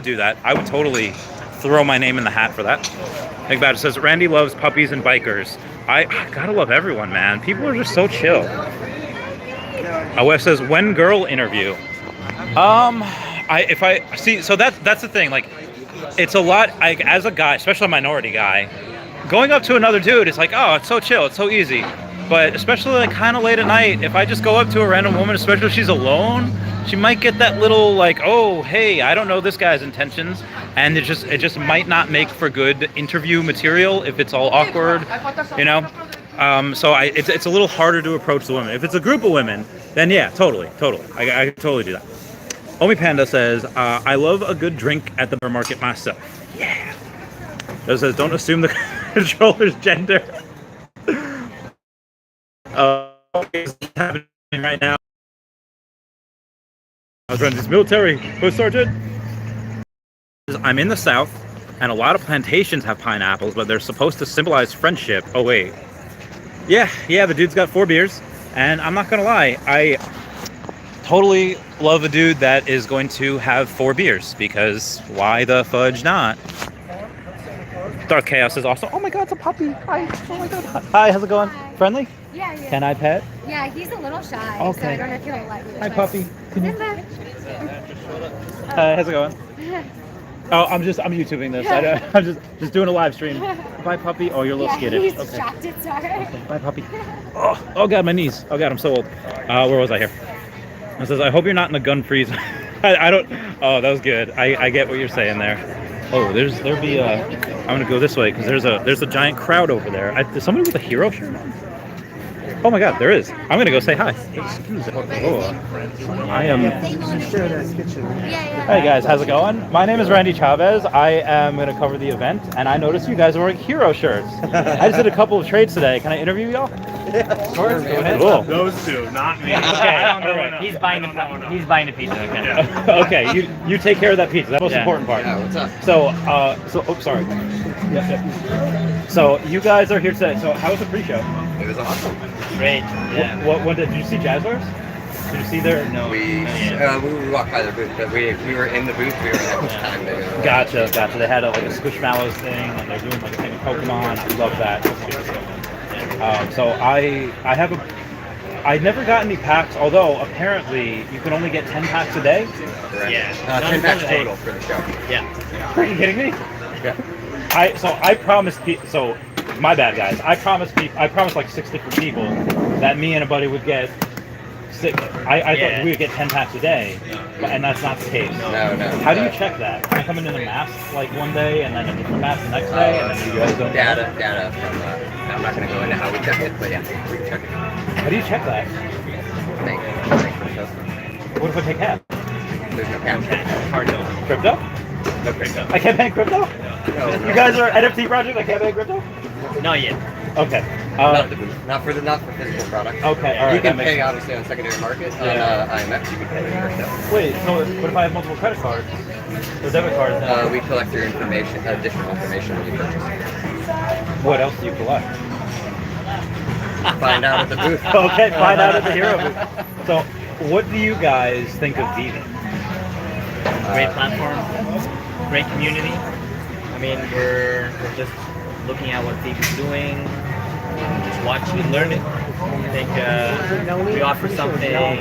do that. I would totally throw my name in the hat for that. Nick Badger says Randy loves puppies and bikers. I gotta love everyone, man. People are just so chill. Wes says when girl interview. If I see, so that's the thing. Like, it's a lot. As a guy, especially a minority guy, going up to another dude, it's like, oh, it's so chill, it's so easy. But especially like kind of late at night, if I just go up to a random woman, especially if she's alone, she might get that little like, oh, hey, I don't know this guy's intentions, and it just might not make for good interview material if it's all awkward, you know. So it's a little harder to approach the women. If it's a group of women, then yeah, totally, I can totally do that. Omi Panda says, I love a good drink at the bar market myself. Yeah. It says, don't assume the controller's gender. What's happening right now? I was running this military post sergeant. I'm in the South, and a lot of plantations have pineapples, but they're supposed to symbolize friendship. Oh wait, yeah, the dude's got 4 beers, and I'm not gonna lie, I totally love a dude that is going to have 4 beers, because why the fudge not? Dark Chaos is also. Oh my God, it's a puppy. Hi. Oh my God. Hi, how's it going? Hi. Friendly? Yeah. Can I pet? Yeah, he's a little shy. Okay. So I don't know if he'll like it. Hi, puppy. Can you... Hello. Hi, how's it going? Oh, I'm YouTubing this. I'm just doing a live stream. Bye, puppy. Oh, you're a little skittish. He's Okay. distracted, sorry. Okay. Bye, puppy. Oh God, my knees. Oh God, I'm so old. Where was I here? It says, I hope you're not in a gun freeze. I don't. Oh, that was good. I get what you're saying there. Oh, there'll be a. I'm gonna go this way because there's a giant crowd over there. Is somebody with a hero shirt on? Oh my God, there is. I'm gonna go say hi. Excuse me. Oh, I am. Hey guys, how's it going? My name is Randy Chavez. I am gonna cover the event, and I noticed you guys are wearing hero shirts. I just did a couple of trades today. Can I interview y'all? Yeah, sure. Go ahead. Cool. Those two, not me. Okay, I don't know. right. He's buying the pizza. Okay. Okay, you take care of that pizza. That's the most important part. Yeah, what's up? So, sorry. Yep. So you guys are here today. So how was the pre-show? It was awesome. Great. Yeah. What did you see Jazzwares? Did you see their? No. We walked by their booth, but we were in the booth. We were at this time. Gotcha. They had like a Squishmallows thing, and they're doing like a thing of Pokemon. I love that. So I never got any packs, although apparently you can only get 10 packs a day. Correct. Yeah. 10 packs total for the show. Yeah. Are you kidding me? Yeah. I promised people. So my bad, guys. I promised like 6 different people that me and a buddy would get 6. I thought we would get 10 packs a day, and that's not the case. No. How do you check that? Can I come in a mask like one day and then a different mask the next day, and then you guys don't? Data from. I'm not going to go into how we check it, but yeah, we can check it. How do you check that? Thank What if I take half? There's no cash. Crypto? No crypto. I can't bank crypto? No. You guys are NFT project. I can't bank crypto? Not yet. Okay. Not for physical product. Okay. All right. You can that makes pay sense. obviously on secondary market. Yeah. On IMF, you can pay with crypto. Wait. So what if I have multiple credit cards or debit cards? Then? We collect your information, additional information when you purchase. What else do you collect? Find out at the booth. Okay. Find out at the hero booth. So, what do you guys think of Viva? Great platform. Great community. I mean, we're just looking at what Viva's doing. Just watching and learning. I think we offer something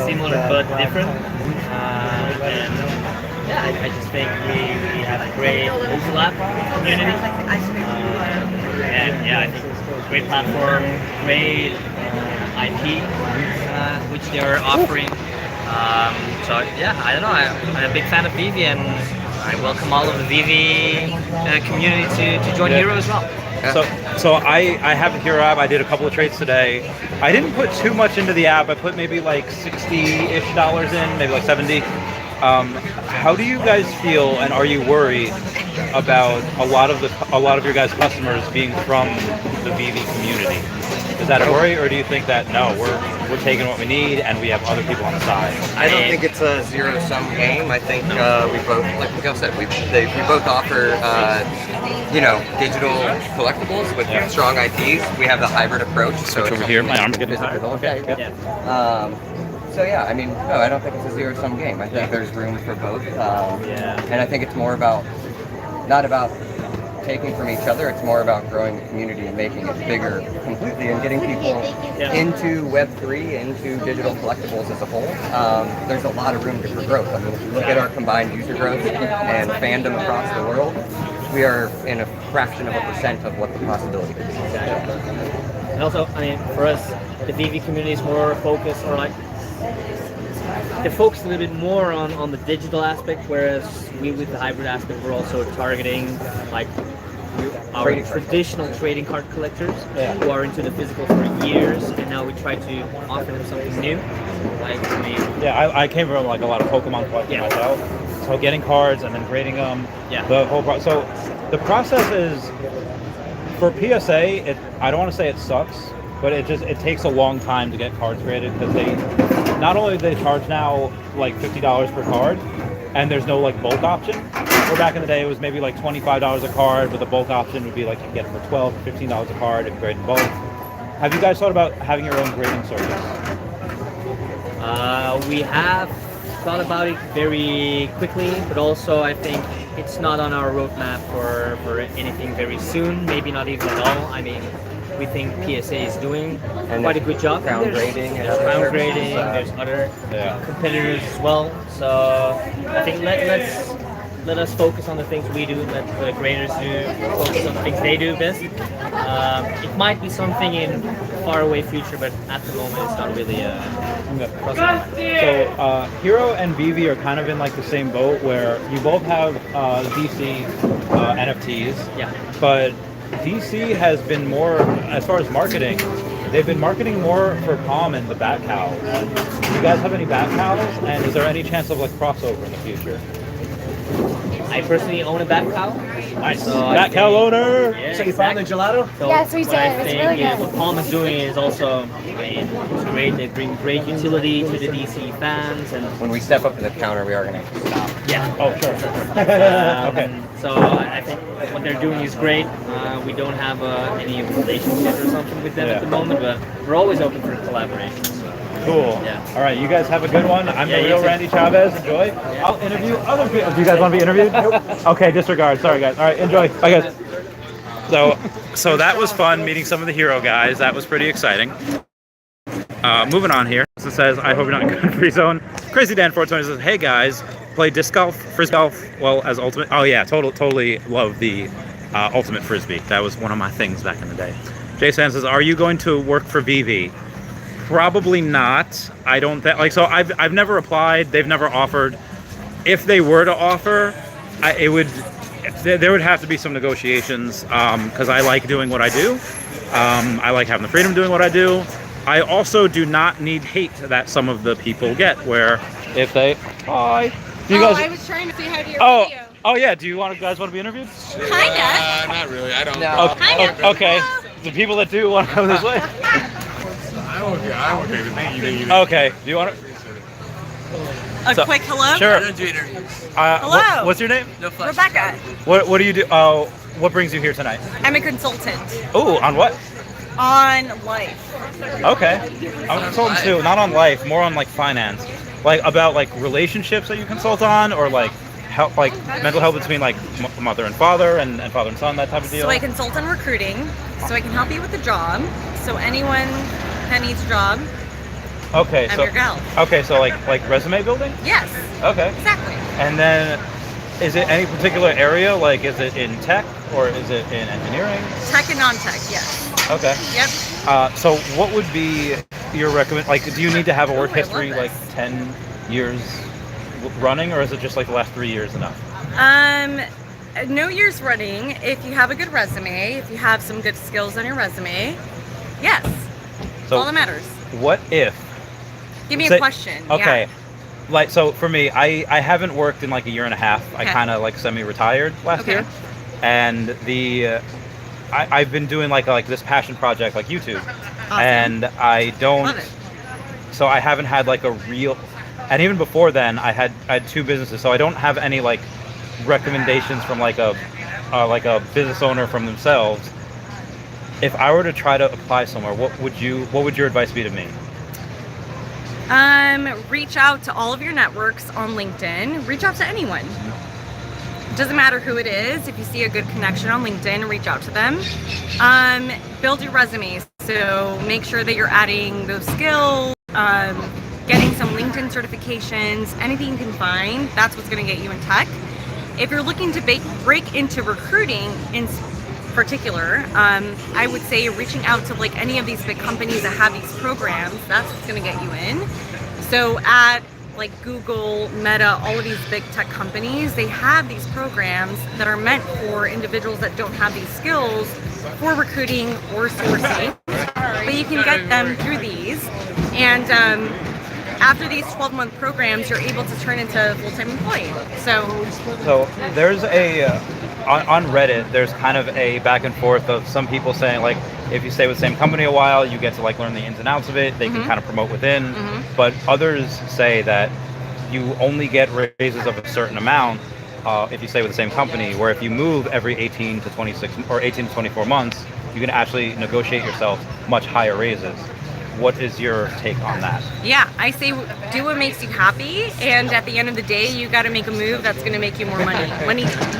similar but different. And yeah, I just think we have a great overlap community. And yeah, I think it's a great platform, great IP, which they're offering. So yeah, I don't know. I'm a big fan of Vivi, and I welcome all of the Vivi community to join Hero as well. So I have the Hero app. I did a couple of trades today. I didn't put too much into the app. I put maybe like $60-ish in, maybe like 70. How do you guys feel, and are you worried about a lot of your guys' customers being from the VV community? Is that a worry, or do you think that no, we're taking what we need and we have other people on the side? I don't think it's a zero-sum game. I think we both, like Miguel said, we both offer digital collectibles with strong IPs. We have the hybrid approach. So over here, my arm's getting tired. Okay. So yeah, I mean, no, I don't think it's a zero-sum game. I think there's room for both. And I think it's more about, not about taking from each other, it's more about growing the community and making it bigger completely and getting people into Web3, into digital collectibles as a whole. There's a lot of room for growth. I mean, if you look at our combined user growth and fandom across the world, we are in a fraction of a % of what the possibility could be. And also, I mean, for us, the VV community is more focused, or like, they're focused a little bit more on the digital aspect, whereas we, with the hybrid aspect, we're also targeting like our traditional trading card collectors who are into the physical for years, and now we try to offer them something new. Like, I mean, I came from like a lot of Pokemon collecting myself, so getting cards and then grading them. The whole so the process is for PSA. I don't want to say it sucks, but it takes a long time to get cards graded, because they not only do they charge now like $50 per card, and there's no like bulk option. Where back in the day it was maybe like $25 a card, but the bulk option would be like you can get it for $12 or $15 a card if you grade in bulk. Have you guys thought about having your own grading service? We have thought about it very quickly, but also I think it's not on our roadmap for anything very soon, maybe not even at all. I mean, we think PSA is doing quite a good job. Crown grading, there's crown grading, there's other competitors as well. So I think let us focus on the things we do, let the graders focus on the things they do best. It might be something in far away future, but at the moment it's not really So Hero and VV are kind of in like the same boat, where you both have DC NFTs, but DC has been more, as far as marketing, they've been marketing more for Palm and the Bat Cows. Do you guys have any Bat Cows, and is there any chance of like crossover in the future? I personally own a Bat Cow. Nice. So Bat Cow owner! Yeah, So you found the gelato? So Yes, we did. I It's think really good. what Palm is doing is also, I mean, it's great. They bring great utility to the DC fans, and When we step up to the counter, we are going to stop. Oh, sure. Okay. So I think what they're doing is great. We don't have any relationship or something with them at the moment, but we're always open for collaboration. So. Cool. Yeah. All right, you guys have a good one. I'm the you real too. Randy Chavez. Enjoy. I'll interview other people. Do you guys want to be interviewed? Okay, disregard. Sorry, guys. All right, enjoy. Bye, guys. So that was fun meeting some of the Hero guys. That was pretty exciting. Moving on here. So it says, I hope you're not in good free zone. Crazy Dan 420 says, hey guys, play disc golf, frisbee golf, well, as ultimate. Oh yeah, totally love the ultimate frisbee. That was one of my things back in the day. Jason says, are you going to work for VV? Probably not. I don't think, like, so I've never applied. They've never offered. If they were to offer, there would have to be some negotiations, because I like doing what I do. I like having the freedom doing what I do. I also do not need hate that some of the people get, where if they, hi. Do you guys, I was trying to say hi to your video. Oh yeah, do you guys want to be interviewed? Kinda. Not really. I don't. No. Kinda. Okay. The people that do want to come this way. I'm okay with that. Okay. Do you want to? Quick hello. Sure. Hello. What's your name? Rebecca. What do you do? Oh, what brings you here tonight? I'm a consultant Oh, on what? on life. Okay. I'm a consultant too, not on life, more on like finance. Like about like relationships that you consult on, or like help, like mental health between like mother and father and father and son, that type of deal. So I consult on recruiting, so I can help you with the job. So anyone that needs a job, Okay, I'm so your gal. okay, so like resume building. Yes, Okay, exactly. and then is it any particular area? Like, is it in tech or is it in engineering? Tech and non-tech, yes. Okay. Yep. So what would be your recommend? Like, do you need to have a work Ooh, I love history this. like 10 years running, or is it just like the last 3 years enough? No years running. If you have a good resume, if you have some good skills on your resume, yes. So All that matters. what if? Give me say- a question. Okay. Yeah. Like, so for me, I haven't worked in like a year and a half. I Okay. kind of like semi-retired last Okay. year, and I've been doing like this passion project like YouTube, Awesome. and I don't. Love it. So I haven't had like a real, and even before then, I had two businesses, so I don't have any like recommendations from like a business owner from themselves. If I were to try to apply somewhere, what would your advice be to me? Reach out to all of your networks on LinkedIn. Reach out to anyone. Doesn't matter who it is. If you see a good connection on LinkedIn, reach out to them. Build your resumes. So make sure that you're adding those skills, getting some LinkedIn certifications, anything you can find. That's what's going to get you in tech. If you're looking to break into recruiting in particular, I would say reaching out to like any of these big companies that have these programs. That's what's going to get you in. So at like Google, Meta, all of these big tech companies, they have these programs that are meant for individuals that don't have these skills for recruiting or sourcing. But you can get them through these. And after these 12-month programs, you're able to turn into a full-time employee. So there's on Reddit, there's kind of a back and forth of some people saying like, if you stay with the same company a while, you get to like learn the ins and outs of it. They can kind of promote within. But others say that you only get raises of a certain amount if you stay with the same company. Where if you move every 18 to 26 or 18 to 24 months, you can actually negotiate yourself much higher raises. What is your take on that? Yeah, I say do what makes you happy, and at the end of the day, you got to make a move that's going to make you more money.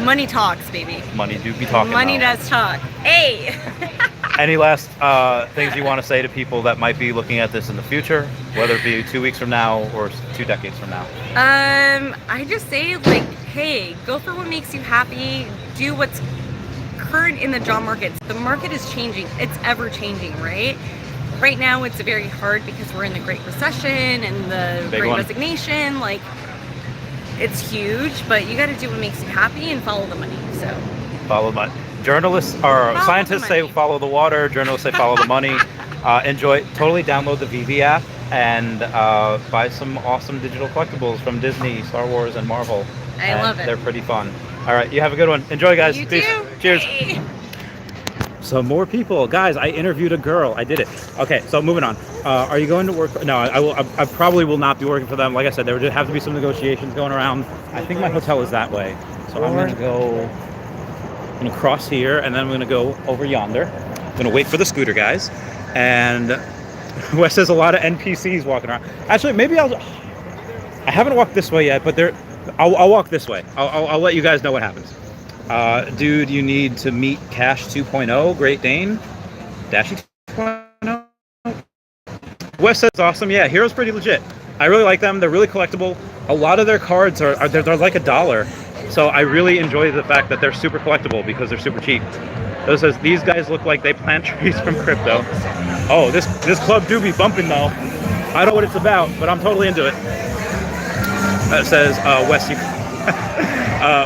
Money talks, baby. Money do be talking. Money though. does talk. Hey. Any last things you want to say to people that might be looking at this in the future, whether it be 2 weeks from now or 2 decades from now? I just say like, hey, go for what makes you happy. Do what's current in the job market. The market is changing. It's ever changing, right? Right now, it's very hard because we're in the Great Recession and the Great Resignation. Like, it's huge, but you got to do what makes you happy and follow the money. So, follow the money. Journalists or scientists say follow the water. Journalists say follow the money. Totally download the VV app and buy some awesome digital collectibles from Disney, Star Wars, and Marvel. I love it. They're pretty fun. All right, you have a good one. Enjoy, guys. You Peace. too. Cheers. Hey. So more people, guys. I interviewed a girl. I did it. Okay, so moving on. Are you going to work? No, I will. I probably will not be working for them. Like I said, there would have to be some negotiations going around. I think my hotel is that way, so I'm gonna go. I'm gonna cross here, and then I'm gonna go over yonder. I'm gonna wait for the scooter guys, and Wes has a lot of NPCs walking around. Actually, maybe I haven't walked this way yet, but I'll walk this way. I'll let you guys know what happens. Dude, you need to meet Cash 2.0, Great Dane, Dashy 2.0. Wes says awesome. Yeah, Hero's pretty legit. I really like them. They're really collectible. A lot of their cards they're like $1. So I really enjoy the fact that they're super collectible because they're super cheap. It says these guys look like they plant trees from crypto. Oh, this club do be bumping though. I don't know what it's about, but I'm totally into it. That says Wes.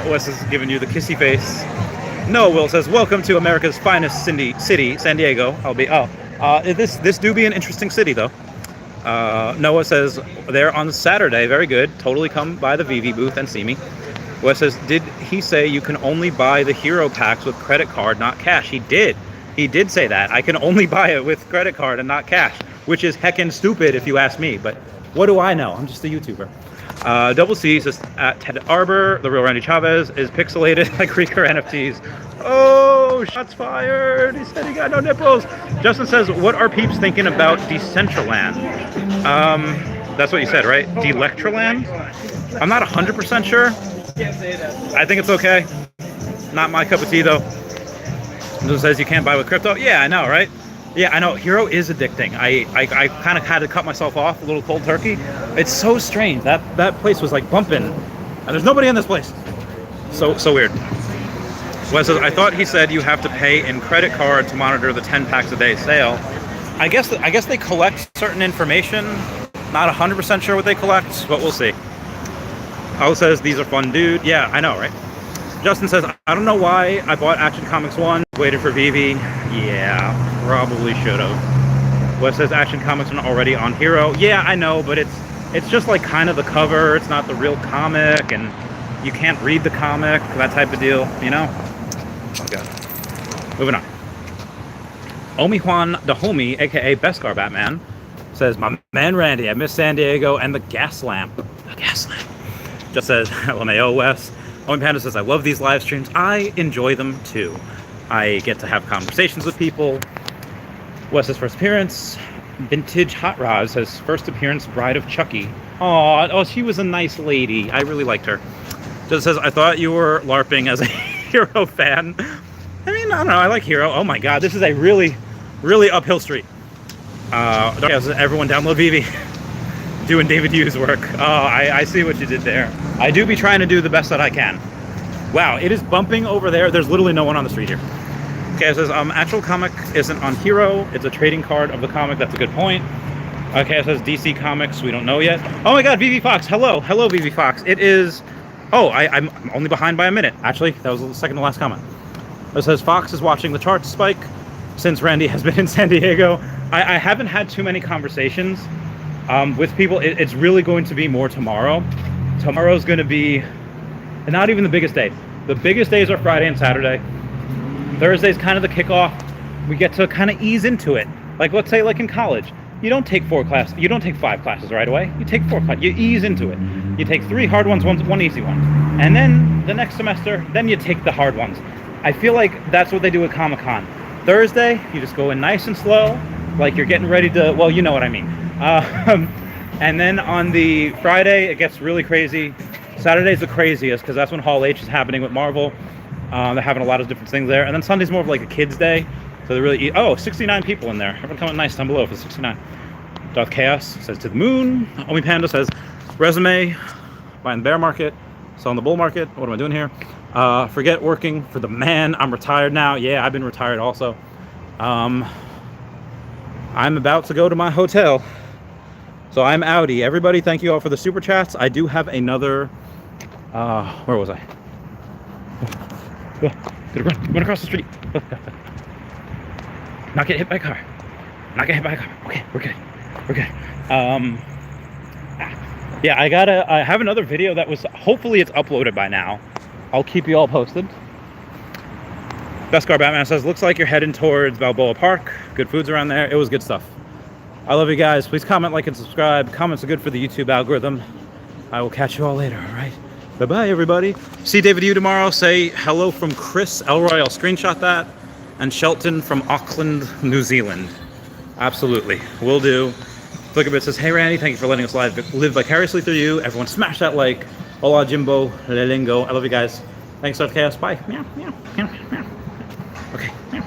Wes is giving you the kissy face. No, Will says, welcome to America's finest city, San Diego. This do be an interesting city, though. Noah says, they're on Saturday. Very good. Totally come by the VV booth and see me. Wes says, did he say you can only buy the hero packs with credit card, not cash? He did. He did say that. I can only buy it with credit card and not cash, which is heckin' stupid if you ask me. But what do I know? I'm just a YouTuber. Double C says at Ted Arbor, the real Randy Chavez is pixelated like Creeker NFTs. Oh, shots fired. He said he got no nipples. Justin says, what are peeps thinking about Decentraland? That's what you said, right? Delectraland? I'm not 100% sure. I think it's okay. Not my cup of tea, though. It says you can't buy with crypto. Yeah, I know, right? Yeah, I know. Hero is addicting. I kind of had to cut myself off a little cold turkey. It's so strange. That place was like bumping, and there's nobody in this place. So weird. Wes says, I thought he said you have to pay in credit card to monitor the 10 packs a day sale. I guess they collect certain information. Not 100% sure what they collect, but we'll see. Paul says, these are fun, dude. Yeah, I know, right? Justin says, I don't know why I bought Action Comics 1, waited for Vivi. Yeah, probably should have. Wes says, Action Comics 1 already on Hero. Yeah, I know, but it's just like kind of the cover. It's not the real comic, and you can't read the comic, that type of deal, you know? Oh, God. Moving on. Omi Juan the Homie, aka Beskar Batman, says, my man Randy, I miss San Diego and the gas lamp. The gas lamp. Just says, LMAO Wes. Omi Panda says, I love these live streams. I enjoy them too. I get to have conversations with people. Wes's first appearance. Vintage Hot Rod says, first appearance, Bride of Chucky. Oh, she was a nice lady. I really liked her. Just says, I thought you were LARPing as a Hero fan. I mean, I don't know. I like Hero. Oh my God, this is a really, really uphill street. Everyone download Vivi. Doing David Hughes work. Oh, I see what you did there. I do be trying to do the best that I can. Wow, it is bumping over there. There's literally no one on the street here. Okay, it says, actual comic isn't on Hero. It's a trading card of the comic. That's a good point. Okay, it says DC Comics. We don't know yet. Oh my God, VV Fox. Hello. Hello, VV Fox. It is... Oh, I'm only behind by a minute. Actually, that was the second to last comment. It says, Fox is watching the charts spike since Randy has been in San Diego. I haven't had too many conversations with people. It's really going to be more tomorrow. Tomorrow's going to be not even the biggest day. The biggest days are Friday and Saturday. Thursday's kind of the kickoff. We get to kind of ease into it. Like, let's say, like in college, you don't take 5 classes right away. You take 4 classes. You ease into it. You take 3 hard ones, one easy one, and then the next semester, then you take the hard ones. I feel like that's what they do at Comic-Con. Thursday, you just go in nice and slow, like you're getting ready to. Well, you know what I mean. And then on the Friday, it gets really crazy. Saturday's the craziest because that's when Hall H is happening with Marvel. They're having a lot of different things there. And then Sunday's more of like a kid's day. So they really eat. Oh, 69 people in there. Everyone comment nice down below for 69. Darth Chaos says to the moon. Omi Panda says, resume, buying the bear market, selling the bull market. What am I doing here? Forget working for the man. I'm retired now. Yeah, I've been retired also. I'm about to go to my hotel. So I'm outie. Everybody, thank you all for the super chats. I do have another, where was I? Gonna run across the street. Not get hit by a car. Not get hit by a car. Okay, we're good. We're good. Yeah, I have another video that was, hopefully it's uploaded by now. I'll keep you all posted. Beskar Batman says, looks like you're heading towards Balboa Park. Good foods around there. It was good stuff. I love you guys. Please comment, like, and subscribe. Comments are good for the YouTube algorithm. I will catch you all later, all right? Bye-bye, everybody. See David Yu tomorrow. Say hello from Chris Elroy. I'll screenshot that. And Shelton from Auckland, New Zealand. Absolutely. Will do. Flickerbit says, hey, Randy, thank you for letting us live vicariously through you. Everyone smash that like. Hola, Jimbo. Lelingo. I love you guys. Thanks, Darth Chaos. Bye. Meow, meow, meow, meow. Okay. Meow.